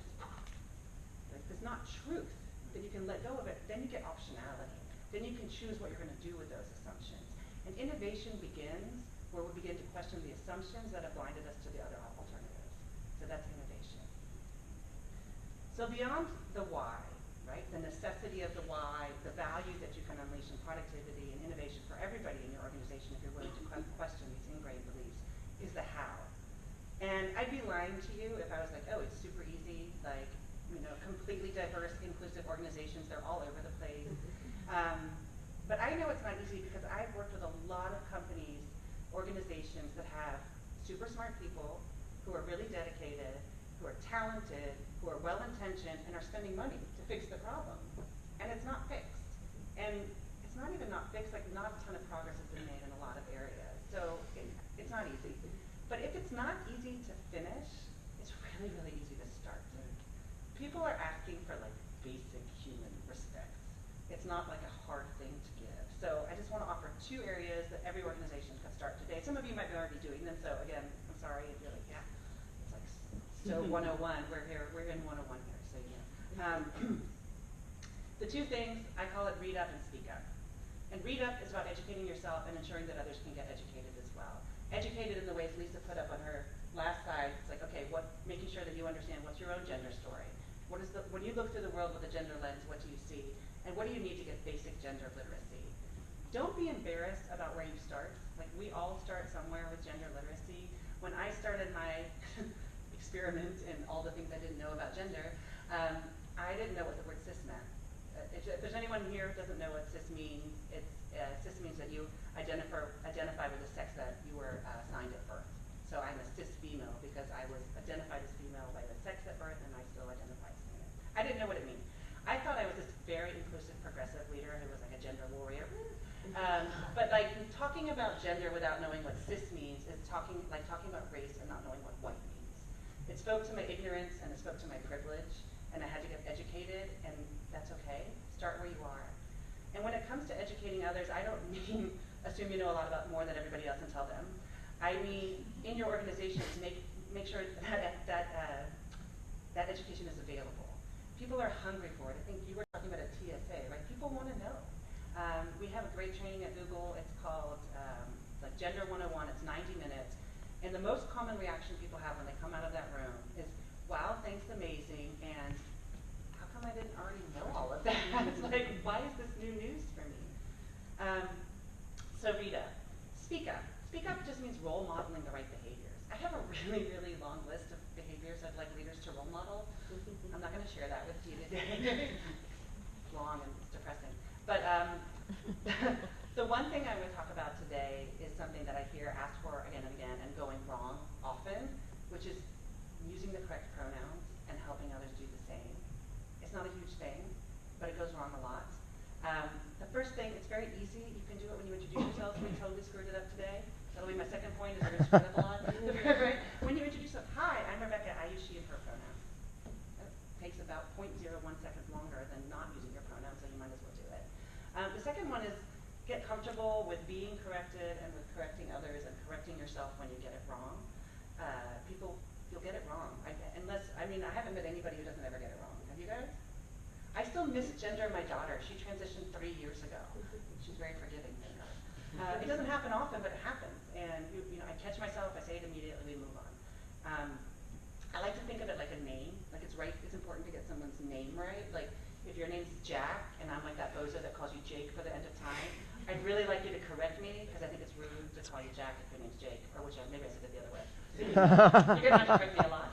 like it's not truth, then you can let go of it, then you get optionality. Then you can choose what you're going to do with those assumptions. And innovation begins where we begin to question the assumptions that have blinded us to the other alternatives. So that's innovation. So beyond the why, right, the necessity of the why, the value that you can unleash in productivity and innovation for everybody in your organization if you're willing to question these ingrained beliefs, is the how. And I'd be lying to you if I was like, oh, it's super easy, like, completely diverse, inclusive organizations, they're all over the place. But I know it's not easy because I've worked with a lot of companies, organizations that have super smart people who are really dedicated, who are talented, who are well-intentioned, and are spending money to fix the problem. And it's not fixed. And it's not even not fixed, like not a ton of progress has been made in a lot of areas. So it's not easy. But if it's not easy to finish, it's really, really easy to start. People are asking for like basic human respect. It's not like a hard thing to give. So I just want to offer two areas that every organization can start today. Some of you might be already doing them, so again, I'm sorry if you're like, yeah, it's like so 101, we're The two things, I call it read up and speak up. And read up is about educating yourself and ensuring that others can get educated as well. Educated in the ways Lisa put up on her last slide. It's like, okay, making sure that you understand what's your own gender story. When you look through the world with a gender lens, what do you see? And what do you need to get basic gender literacy? Don't be embarrassed about where you start. Like, we all start somewhere with gender literacy. When I started my experiment and all the things I didn't know about gender, I didn't know what the word cis meant. If there's anyone here who doesn't know what cis means, cis means that you identify with the sex that you were assigned at birth. So I'm a cis female because I was identified as female by the sex at birth, and I still identify as female. I didn't know what it meant. I thought I was this very inclusive, progressive leader who was like a gender warrior. But like talking about gender without knowing what cis means is talking about race and not knowing what white means. It spoke to my ignorance and it spoke to my privilege, and I had to get educated, and that's okay. Start where you are. And when it comes to educating others, I don't mean assume you know a lot about more than everybody else and tell them. I mean, in your organizations, make sure that education is available. People are hungry for it. I think you were talking about a TSA, right? People want to know. We have a great training at Google. It's called like Gender 101. It's 90 minutes. And the most common reaction people have when they come out of that room is, wow, thanks, amazing, and how come I didn't already know all of that? It's like, why is this new news for me? So Rita, speak up. Speak up just means role modeling the right behaviors. I have a really, really long list of behaviors I'd like leaders to role model. I'm not going to share that with you today. It's long and it's depressing. But the one thing I would talk about today is something that I hear asked for again and again and going wrong often, which is using the correct pronouns and helping others do the same. It's not a huge thing, but it goes wrong a lot. The first thing, it's very easy. You can do it when you introduce yourself. We totally screwed it up today. That'll be my second point, is we're going to screw it up a lot. Right? When you introduce yourself, hi, I'm Rebecca. I use she and her pronouns. It takes about 0.01 seconds longer than not using your pronouns, so you might as well do it. The second one is get comfortable with being corrected and with correcting others and correcting yourself when you get it wrong. You'll get it wrong. I haven't met anybody who doesn't ever get it wrong. Have you guys? I still misgender my daughter. She transitioned 3 years ago. She's very forgiving. It doesn't happen often, but it happens. And I catch myself, I say it immediately, we move on. I like to think of it like a name. Like it's important to get someone's name right. Like if your name's Jack and I'm like that bozo that calls you Jake for the end of time, I'd really like you to correct me because I think it's rude to call you Jack if your name's Jake, or maybe I said it the other way. You're gonna have to correct me a lot.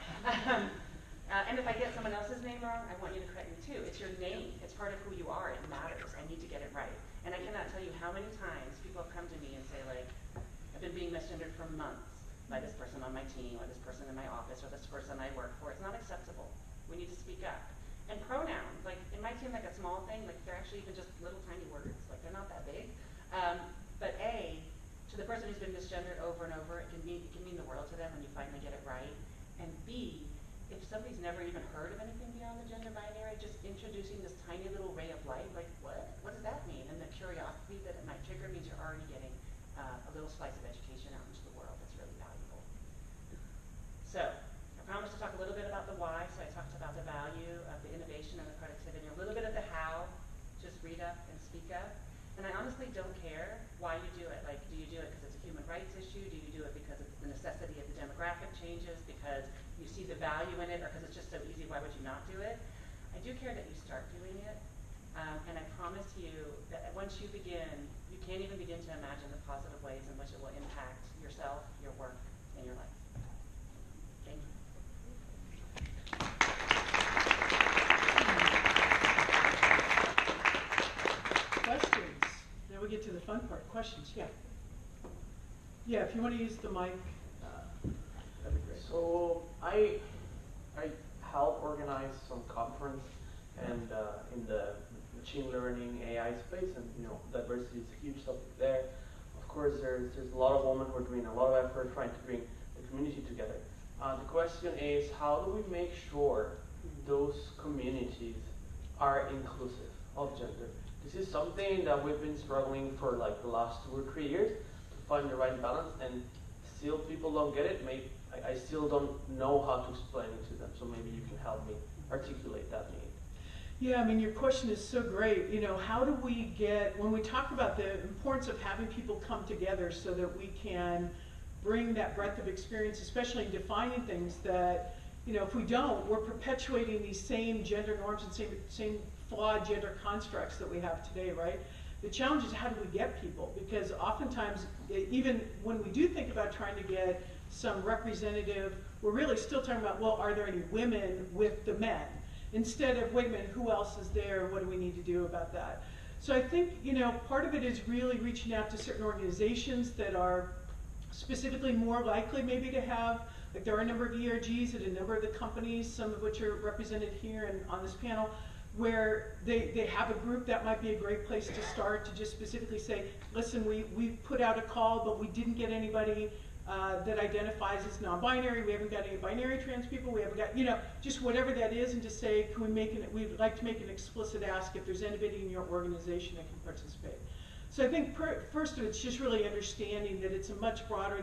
And if I get someone else's name wrong, I want you to correct me too. It's your name. It's part of who you are. It matters. I need to get it right. And I cannot tell you how many times people have come to me and say, like, I've been being misgendered for months by this person on my team, or this person in my office, or this person I work for. It's not acceptable. We need to speak up. And pronouns, like, it might seem like a small thing, like they're actually even just little tiny words. Like, they're not that big. But A, to the person who's been misgendered over and over, it can mean the world to them when you finally get it right. And B, if somebody's never even heard of anything beyond the gender binary, just introducing this tiny little ray of light, like what does that mean? And the curiosity that it might trigger means you're already getting a little slice of education out into the world that's really valuable. So, I promised to talk a little bit about the why, so I talked about the value of the innovation and the productivity, a little bit of the how, just read up and speak up. And I honestly don't care why you do it. Like, do you do it because it's a human rights issue? Do you do it because it's the necessity of the demographic changes, because you see the value in it, or because it's just so easy, why would you not do it? I do care that you start doing it. And I promise you that once you begin, you can't even begin to imagine the positive ways in which it will impact yourself, your work, and your life. Thank you. Questions? Now we get to the fun part. Questions? Yeah. Yeah, if you want to use the mic, that'd be great. So I help organize some conference and in the machine learning AI space, and diversity is a huge topic there. Of course, there's a lot of women who are doing a lot of effort trying to bring the community together. The question is, how do we make sure those communities are inclusive of gender? This is something that we've been struggling for like the last 2 or 3 years to find the right balance, and still people don't get it. I still don't know how to explain it to them, so maybe you can help me articulate that need. Yeah, I mean, your question is so great. You know, how do we get, when we talk about the importance of having people come together so that we can bring that breadth of experience, especially in defining things that, you know, if we don't, we're perpetuating these same gender norms and same flawed gender constructs that we have today, right? The challenge is, how do we get people? Because oftentimes, even when we do think about trying to get some representative, we're really still talking about, well, are there any women with the men? Instead of, wait a minute, who else is there? What do we need to do about that? So I think, you know, part of it is really reaching out to certain organizations that are specifically more likely maybe to have, like there are a number of ERGs at a number of the companies, some of which are represented here and on this panel, where they have a group that might be a great place to start, to just specifically say, listen, we put out a call, but we didn't get anybody that identifies as non-binary. We haven't got any binary trans people. We haven't got, you know, just whatever that is, and just say, can we make we'd like to make an explicit ask if there's anybody in your organization that can participate. So I think first it's just really understanding that it's a much broader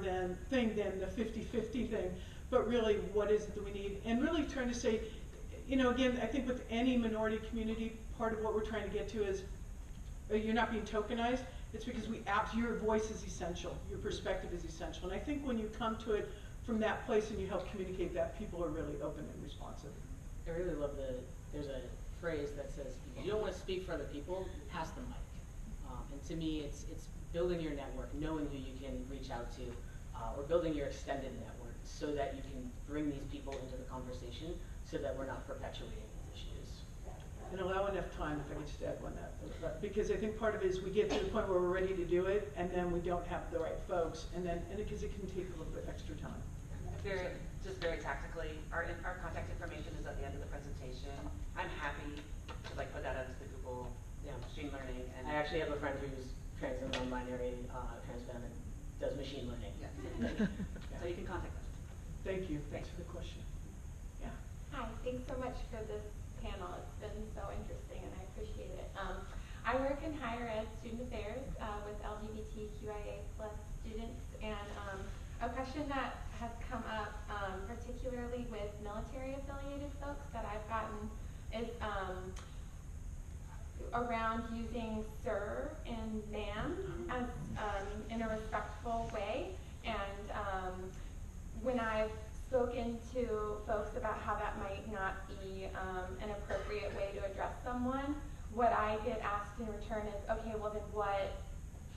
thing than the 50-50 thing, but really what is it that we need, and really trying to say, you know, again, I think with any minority community, part of what we're trying to get to is you're not being tokenized. It's because your voice is essential, your perspective is essential. And I think when you come to it from that place and you help communicate that, people are really open and responsive. I really love there's a phrase that says, if you don't want to speak for other people, pass the mic. And to me, it's building your network, knowing who you can reach out to, or building your extended network so that you can bring these people into the conversation so that we're not perpetuating these issues. And allow enough time, if I could just add one that, because I think part of it is we get to the point where we're ready to do it, and then we don't have the right folks, and because it can take a little bit extra time. Just very tactically, our contact information is at the end of the presentation. I'm happy to like put that onto the Google machine learning. And I actually have a friend who's trans and non-binary, trans femme, and does machine learning. Yeah. So you can contact us. Thank you. Thanks for the question. Yeah. Hi. Thanks so much for this panel. It's been so interesting, and I appreciate it. I work in higher ed student affairs with LGBTQIA+ students, and a question that has come up, particularly with military-affiliated folks that I've gotten, is around using sir and ma'am as in a respectful way. And when I've spoken to folks about how that might not be an appropriate way to address someone, what I get asked in return is, okay, well then what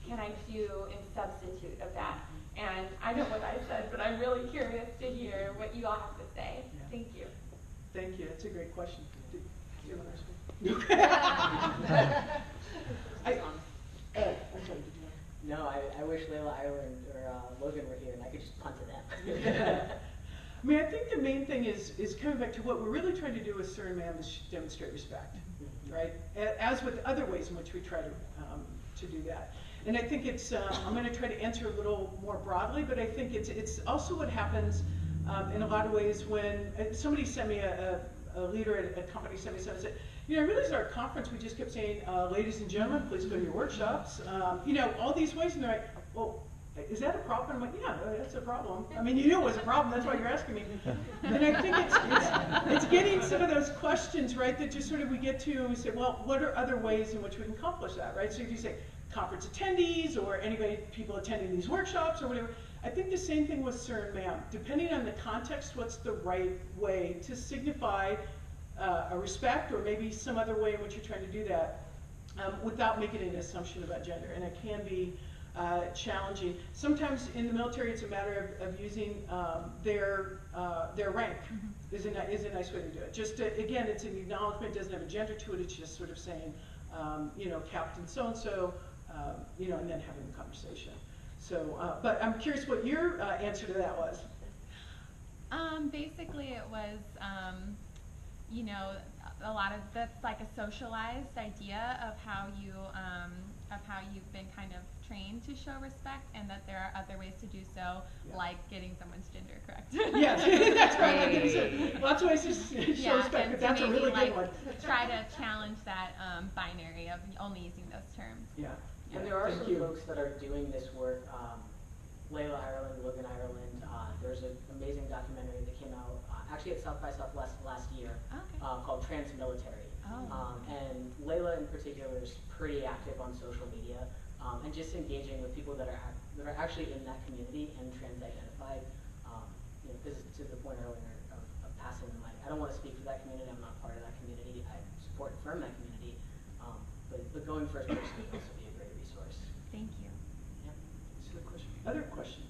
can I do in substitute of that? And I know what I said, but I'm really curious to hear what you all have to say. Yeah. Thank you. Thank you. That's a great question. Do you want to respond? I'm sorry, did you No, I wish Layla, Ireland, or Logan were here, and I could just punt to them. I mean, I think the main thing is coming back to what we're really trying to do with Sir and Ma'am is demonstrate respect, right? As with other ways in which we try to do that. And I think it's, I'm going to try to answer a little more broadly, but I think it's also what happens in a lot of ways when somebody sent me, a leader at a company sent me something and said, you know, I realized at our conference we just kept saying, ladies and gentlemen, please go to your workshops. You know, all these ways, and they're like, well, is that a problem? I'm like, yeah, that's a problem. I mean, you knew it was a problem, that's why you're asking me. And I think it's getting some of those questions, right, that just sort of we get to and we say, well, what are other ways in which we can accomplish that, right? So if you say conference attendees or people attending these workshops or whatever, I think the same thing with sir and ma'am. Depending on the context, what's the right way to signify a respect or maybe some other way in which you're trying to do that without making an assumption about gender. And it can be challenging. Sometimes in the military it's a matter of using their rank is a nice way to do it. Just again, it's an acknowledgement, doesn't have a gender to it, it's just sort of saying, you know, Captain so-and-so, you know, and then having the conversation. So, but I'm curious what your answer to that was. Basically it was, you know, a lot of that's like a socialized idea of how you've been kind of trained to show respect, and that there are other ways to do so, like getting someone's gender correct. Yes, that's right. Lots of ways to show respect, but that's a really good one. Try to challenge that binary of only using those terms. Yeah. And there are some folks that are doing this work. Layla Ireland, Logan Ireland. There's an amazing documentary that came out actually at South by Southwest last year, Okay. called Trans Military. Oh. And Layla in particular is pretty active on social media, and just engaging with people that are actually in that community and trans-identified. You know, because to the point earlier of passing the mic, I don't want to speak for that community. I'm not part of that community. I support and affirm that community, but going first person would also be a great resource. Thank you. Yeah. That's a good question. Other questions?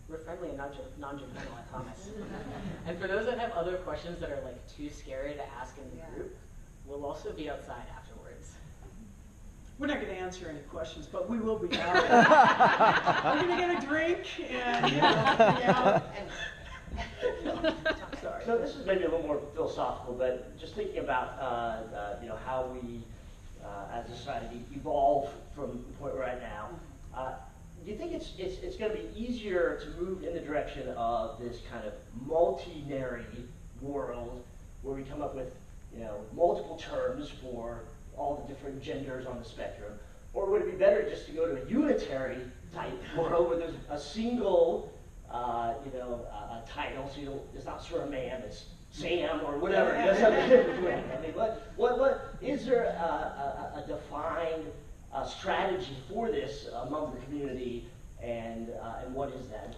We're friendly and non-judgmental, I promise. And for those that have other questions that are like too scary to ask in the group, we'll also be outside afterwards. We're not going to answer any questions, but we will be out. We're going to get a drink and, you know, hang out. Sorry. So this is maybe a little more philosophical, but just thinking about you know, how we as a society evolve from the point we're at now. Do you think it's going to be easier to move in the direction of this kind of multi-nary world where we come up with, you know, multiple terms for all the different genders on the spectrum, or would it be better just to go to a unitary type world where there's a single you know, title, so you don't, it's not Sir Ma'am, it's Sam or whatever. It does something different. I mean, what is there a defined strategy for this among the community, and what is that?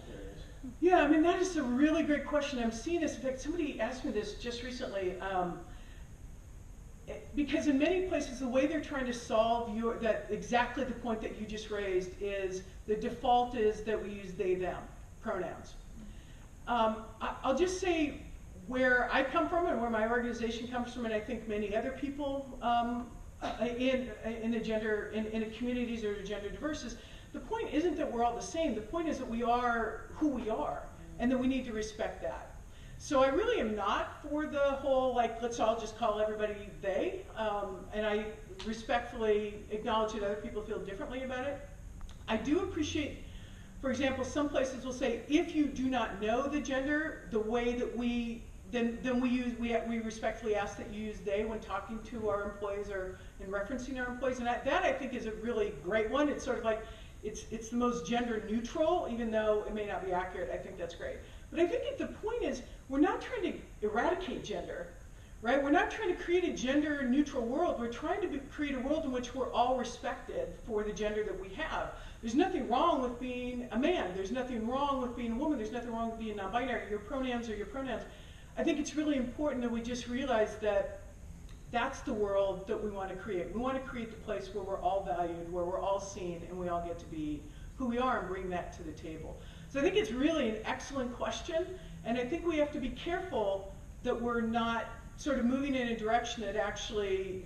Yeah, I mean, that is a really great question. I'm seeing this. In fact, somebody asked me this just recently. Because in many places, the way they're trying to solve exactly the point that you just raised is the default is that we use they, them pronouns. I'll just say where I come from and where my organization comes from, and I think many other people in the gender, in communities that are gender diverse, is the point isn't that we're all the same. The point is that we are who we are, and that we need to respect that. So I really am not for the whole, like, let's all just call everybody they, and I respectfully acknowledge that other people feel differently about it. I do appreciate, for example, some places will say, if you do not know the gender, the way that we respectfully ask that you use they when talking to our employees or in referencing our employees, and that I think is a really great one. It's sort of like, it's the most gender neutral, even though it may not be accurate. I think that's great. But I think the point is, we're not trying to eradicate gender, right? We're not trying to create a gender neutral world. We're trying to create a world in which we're all respected for the gender that we have. There's nothing wrong with being a man. There's nothing wrong with being a woman. There's nothing wrong with being non-binary. Your pronouns are your pronouns. I think it's really important that we just realize that that's the world that we want to create. We want to create the place where we're all valued, where we're all seen, and we all get to be who we are and bring that to the table. So I think it's really an excellent question, and I think we have to be careful that we're not sort of moving in a direction that actually,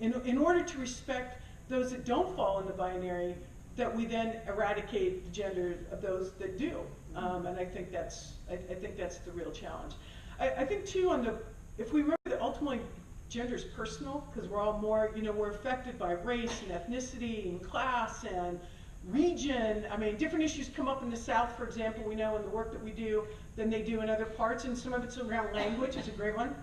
in order to respect those that don't fall in the binary, that we then eradicate the gender of those that do. And I think that's the real challenge. I think too, if we remember that ultimately gender is personal, because we're all more, you know, we're affected by race and ethnicity and class and region. I mean, different issues come up in the South, for example, we know in the work that we do, than they do in other parts, and some of it's around language. It's a great one.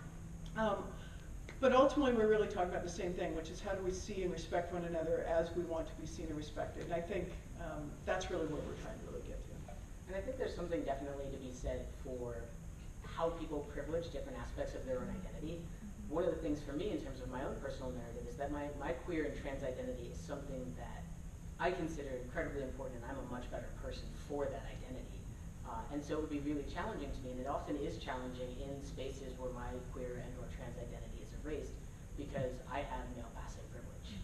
But ultimately, we're really talking about the same thing, which is how do we see and respect one another as we want to be seen and respected. And I think that's really what we're trying to really get to. And I think there's something definitely to be said for how people privilege different aspects of their own identity. One of the things for me in terms of my own personal narrative is that my queer and trans identity is something that I consider incredibly important, and I'm a much better person for that identity. And so it would be really challenging to me, and it often is challenging in spaces where my queer and or trans identity is erased, because I have male passing privilege.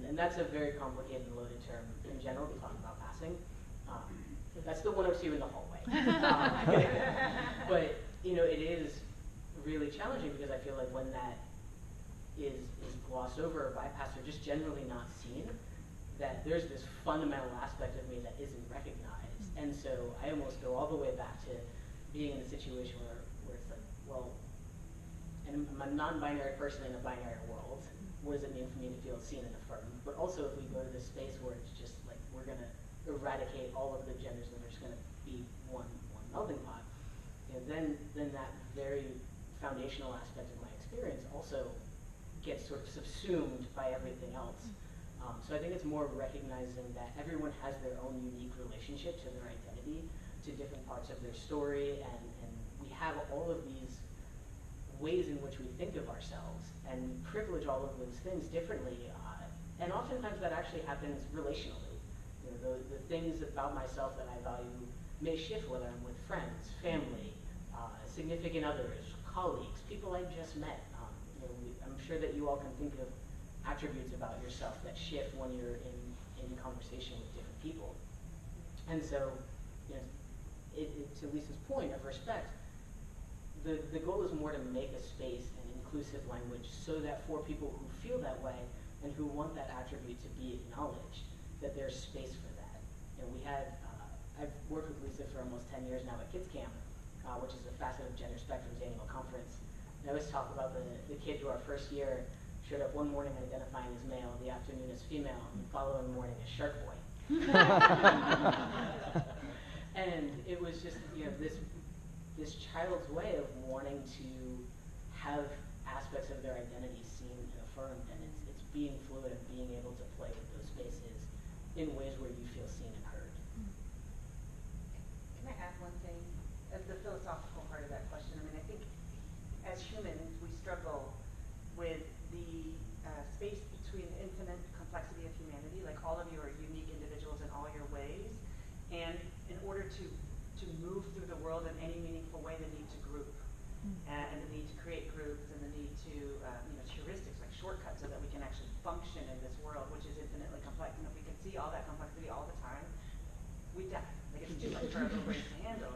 And that's a very complicated and loaded term in general to talk about passing. That's the one I see you in the hallway. But you know, it is really challenging because I feel like when that is glossed over or bypassed or just generally not seen, that there's this fundamental aspect of me that isn't recognized. And so I almost go all the way back to being in a situation where it's like, well, and I'm a non-binary person in a binary world. What does it mean for me to feel seen and affirmed? But also if we go to this space where it's just like, we're gonna eradicate all of the genders and there's gonna be one melting pot, you know, then that very foundational aspect of my experience also gets sort of subsumed by everything else. So I think it's more recognizing that everyone has their own unique relationship to their identity, to different parts of their story, and we have all of these ways in which we think of ourselves, and we privilege all of those things differently, and oftentimes that actually happens relationally. You know, the things about myself that I value may shift whether I'm with friends, family, significant others, colleagues, people I've just met. You know, I'm sure that you all can think of attributes about yourself that shift when you're in conversation with different people. And so, you know, to Lisa's point of respect, the goal is more to make a space and inclusive language so that for people who feel that way and who want that attribute to be acknowledged, that there's space for that. You know, we had, I've worked with Lisa for almost 10 years now at Kids Camp, which is a facet of Gender Spectrum's annual conference. And I always talk about the kid who our first year showed up one morning identifying as male, the afternoon as female, and the following morning as Shark Boy. And it was just, you know, this child's way of wanting to have aspects of their identity seen and affirmed, and it's being fluid and being able to play with those spaces in ways where you feel seen and heard. Can I add one thing? As the philosophical part of that question, I mean, I think as humans, we struggle with the space between the infinite complexity of humanity. Like, all of you are unique individuals in all your ways, and in order to move through the world in any meaningful way, the need to group, and the need to create groups, and the need to, you know, heuristics, like shortcuts, so that we can actually function in this world, which is infinitely complex. And if we can see all that complexity all the time, we die. Like, it's too much for our little brains to handle.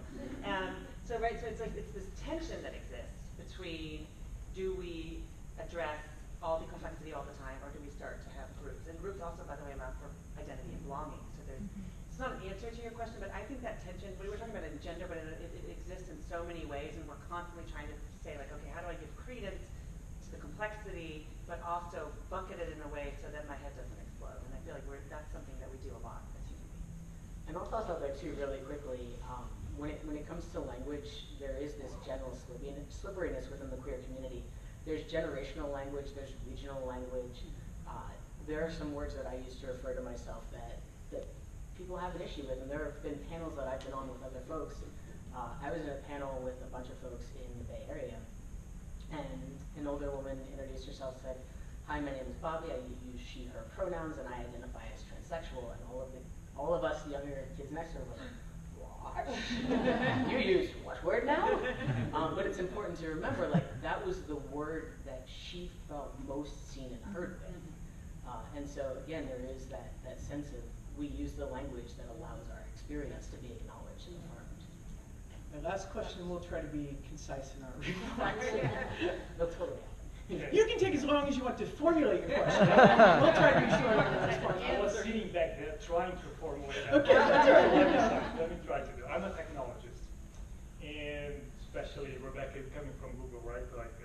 So it's like, it's this tension that exists between, do we address all the complexity all the time, or do we start to have groups? And groups also, by the way, amount for identity and belonging. So there's, it's not an answer to your question, but I think that tension, we were talking about it in gender, but it exists in so many ways, and we're constantly trying to say, like, okay, how do I give credence to the complexity, but also bucket it in a way so that my head doesn't explode? And I feel like that's something that we do a lot as human beings. And I'll toss out there too, really quickly, when it comes to language, there is this general slipperiness within the queer community. There's generational language, there's regional language. There are some words that I use to refer to myself that people have an issue with, and there have been panels that I've been on with other folks. I was in a panel with a bunch of folks in the Bay Area, and an older woman introduced herself, said, "Hi, my name is Bobby, I use she, her pronouns, and I identify as transsexual." And all of us younger kids next to her were like, "What? You use what word now?" But it's important to remember, like, that was the word that she felt most seen and heard with. And so, again, there is that sense of, we use the language that allows our experience to be acknowledged and affirmed. My last question, we'll try to be concise in our response. They'll totally happen. You can take as long as you want to formulate your question. We'll try to be short on the response. I was sitting back there trying to formulate that. Okay, that's all right. Let me try to do it. I'm a technologist, and especially Rebecca coming from Google, right? Like,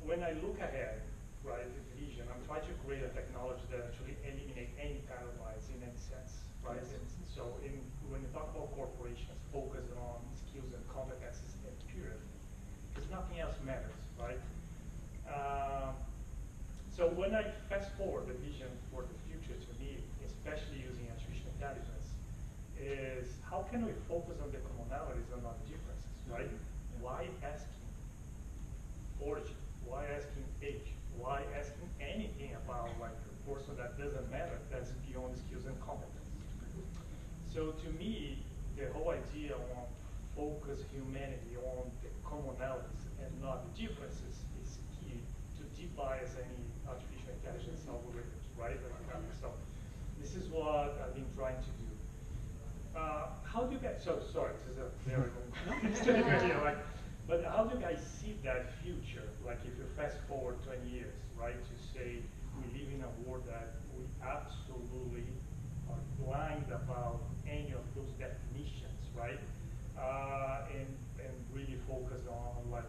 when I look ahead, right, the vision, I'm trying to create a technology that actually eliminate any kind of bias in any sense, right? And so when you talk about corporations, focus on skills and competencies and period, because nothing else matters, right? So when I fast forward the vision for the future to me, especially using artificial intelligence, is how can we focus on the commonalities and not the differences, right? Why asking origin? Why asking age? Why asking anything about, like, a person that doesn't matter, that's beyond skills and competence? So to me, the whole idea on focus humanity on the commonalities and not the differences is key to de-bias any artificial intelligence algorithms, right? So this is what I've been trying to do. How do you guys, so sorry, this is a very long video, like, but how do you guys see that future? Like, if you fast forward 20 years, right, to say we live in a world that we absolutely are blind about any of those definitions, right? And really focus on, like,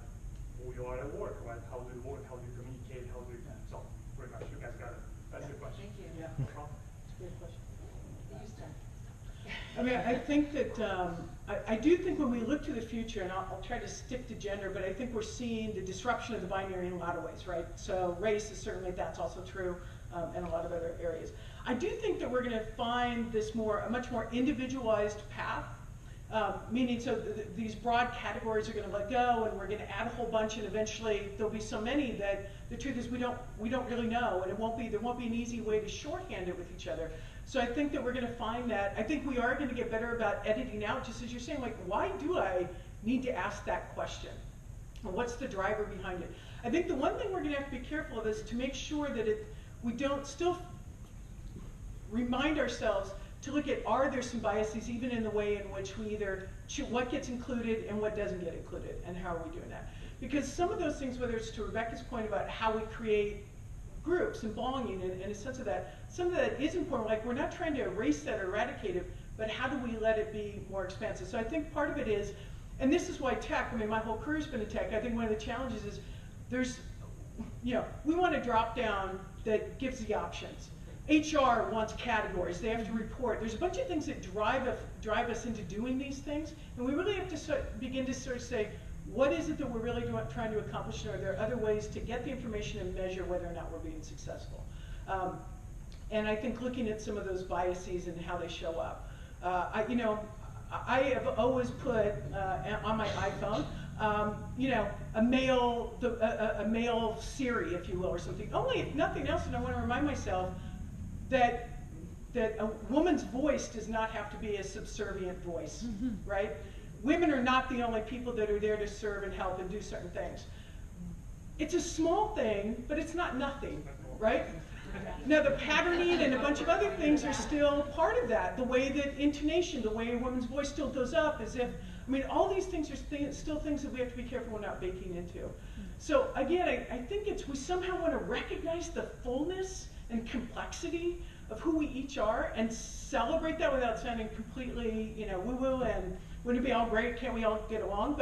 who you are at work, right? How do you work? How do you communicate? How do you, so pretty much you guys got it. That's the question. Thank you. Yeah, no problem. It's a great question. You start. I mean, I think that, I do think when we look to the future, and I'll try to stick to gender, but I think we're seeing the disruption of the binary in a lot of ways, right? So race is certainly, that's also true, and a lot of other areas. I do think that we're going to find this a much more individualized path, meaning so these broad categories are going to let go, and we're going to add a whole bunch, and eventually there'll be so many that the truth is we don't really know, and there won't be an easy way to shorthand it with each other. So I think that we're going to find that. I think we are going to get better about editing out, just as you're saying, like, why do I need to ask that question? Or what's the driver behind it? I think the one thing we're going to have to be careful of is to make sure that we don't still remind ourselves to look at, are there some biases even in the way in which we either choose what gets included and what doesn't get included, and how are we doing that? Because some of those things, whether it's to Rebecca's point about how we create groups and belonging and a sense of that, some of that is important. Like, we're not trying to erase that or eradicate it, but how do we let it be more expansive? So I think part of it is, and this is why tech, I mean, my whole career's been in tech. I think one of the challenges is we want a drop down that gives the options. HR wants categories. They have to report. There's a bunch of things that drive us into doing these things, and we really have to begin to sort of say, what is it that we're really trying to accomplish, and are there other ways to get the information and measure whether or not we're being successful? And I think looking at some of those biases and how they show up. I have always put on my iPhone, a male Siri, if you will, or something. Only if nothing else, and I want to remind myself that a woman's voice does not have to be a subservient voice, right? Women are not the only people that are there to serve and help and do certain things. It's a small thing, but it's not nothing, right? Now, the patterning and a bunch of other things are still part of that. The way that intonation, the way a woman's voice still goes up, as if, I mean, all these things are still things that we have to be careful we're not baking into. So again, I think we somehow want to recognize the fullness and complexity of who we each are and celebrate that without sounding completely, woo-woo and wouldn't it be all great, can't we all get along?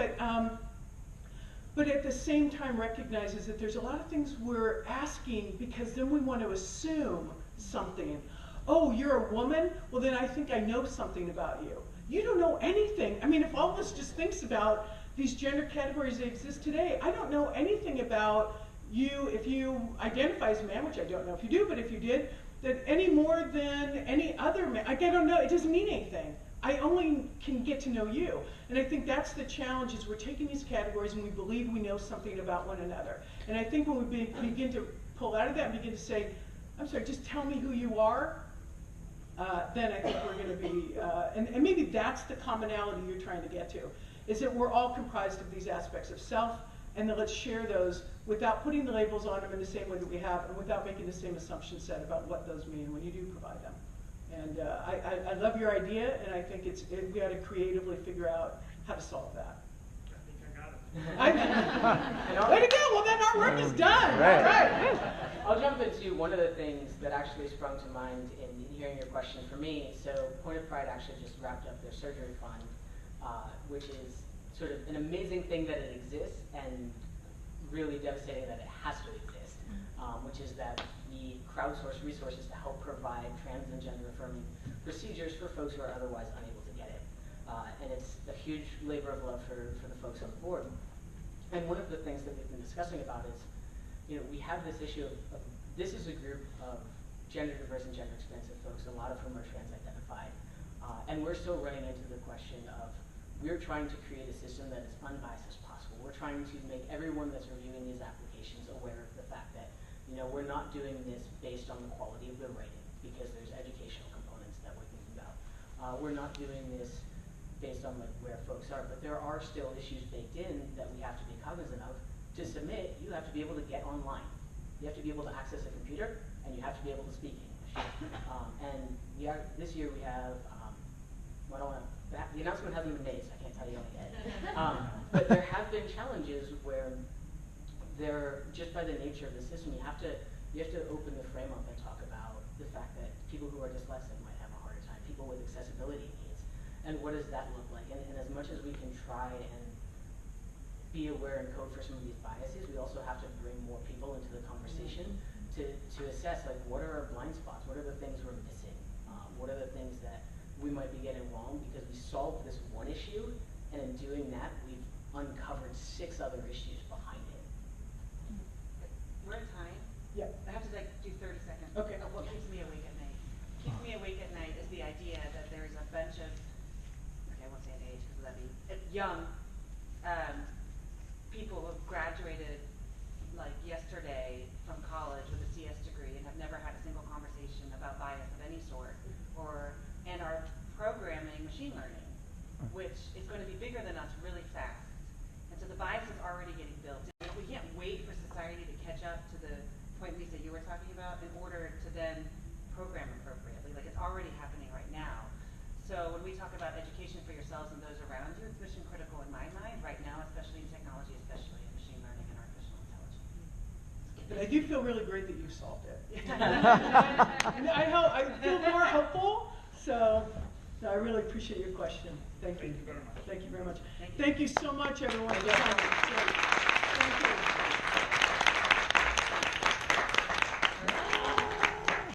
But at the same time recognizes that there's a lot of things we're asking because then we want to assume something. Oh, you're a woman? Well, then I think I know something about you. You don't know anything. I mean, if all of us just thinks about these gender categories that exist today, I don't know anything about you if you identify as a man, which I don't know if you do, but if you did, that any more than any other man. I don't know, it doesn't mean anything. I only can get to know you. And I think that's the challenge, is we're taking these categories and we believe we know something about one another. And I think when we begin to pull out of that and begin to say, I'm sorry, just tell me who you are, then I think we're going to be, and maybe that's the commonality you're trying to get to, is that we're all comprised of these aspects of self, and then let's share those without putting the labels on them in the same way that we have, and without making the same assumption set about what those mean when you do provide them. And I love your idea, and I think we ought to creatively figure out how to solve that. I think I got it. Way to go! Well, then our work is done. Right. All right. I'll jump into one of the things that actually sprung to mind in hearing your question for me. So Point of Pride actually just wrapped up their surgery fund, which is sort of an amazing thing that it exists, and really devastating that it has to exist, which is that we crowdsource resources to help provide trans and gender affirming procedures for folks who are otherwise unable to get it. And it's a huge labor of love for the folks on the board. And one of the things that we've been discussing about is, we have this issue of this is a group of gender diverse and gender expansive folks, a lot of whom are trans identified. And we're still running into the question of, we're trying to create a system that is unbiased as possible. We're trying to make everyone that's reviewing these applications aware of the fact that, we're not doing this based on the quality of the writing, because there's educational components that we're thinking about. We're not doing this based on where folks are, but there are still issues baked in that we have to be cognizant of. To submit, you have to be able to get online. You have to be able to access a computer, and you have to be able to speak English. This year we have, the announcement hasn't been made, so I can't tell you yet. But there have been challenges where just by the nature of the system, you have to open the frame up and talk about the fact that people who are dyslexic might have a harder time, people with accessibility needs, and what does that look like? And as much as we can try and be aware and code for some of these biases, we also have to bring more people into the conversation to assess, what are our blind spots? What are the things we're missing? What are the things that we might be getting wrong because we solved this one issue, and in doing that, we've uncovered 6 other issues behind it. We're at time. Yeah. I have to do 30 seconds Okay. of what keeps me awake at night. young people who have graduated like yesterday from college with a CS degree and have never had a single conversation about bias of any sort, and are programming machine learning, which is going to be bigger than us really fast. And so the bias is already getting built. We can't wait for society to catch up to the point, Lisa, you were talking about, in order to then program appropriately. Like, it's already happening right now. So when we talk about education for yourselves and those around you, it's mission critical in my mind right now, especially in technology, especially in machine learning and artificial intelligence. But I do feel really great that you solved it. And I feel more hopeful, so no, I really appreciate your question. Thank you. Thank you very much. Thank you very much. Thank you. Thank you so much, everyone. For coming.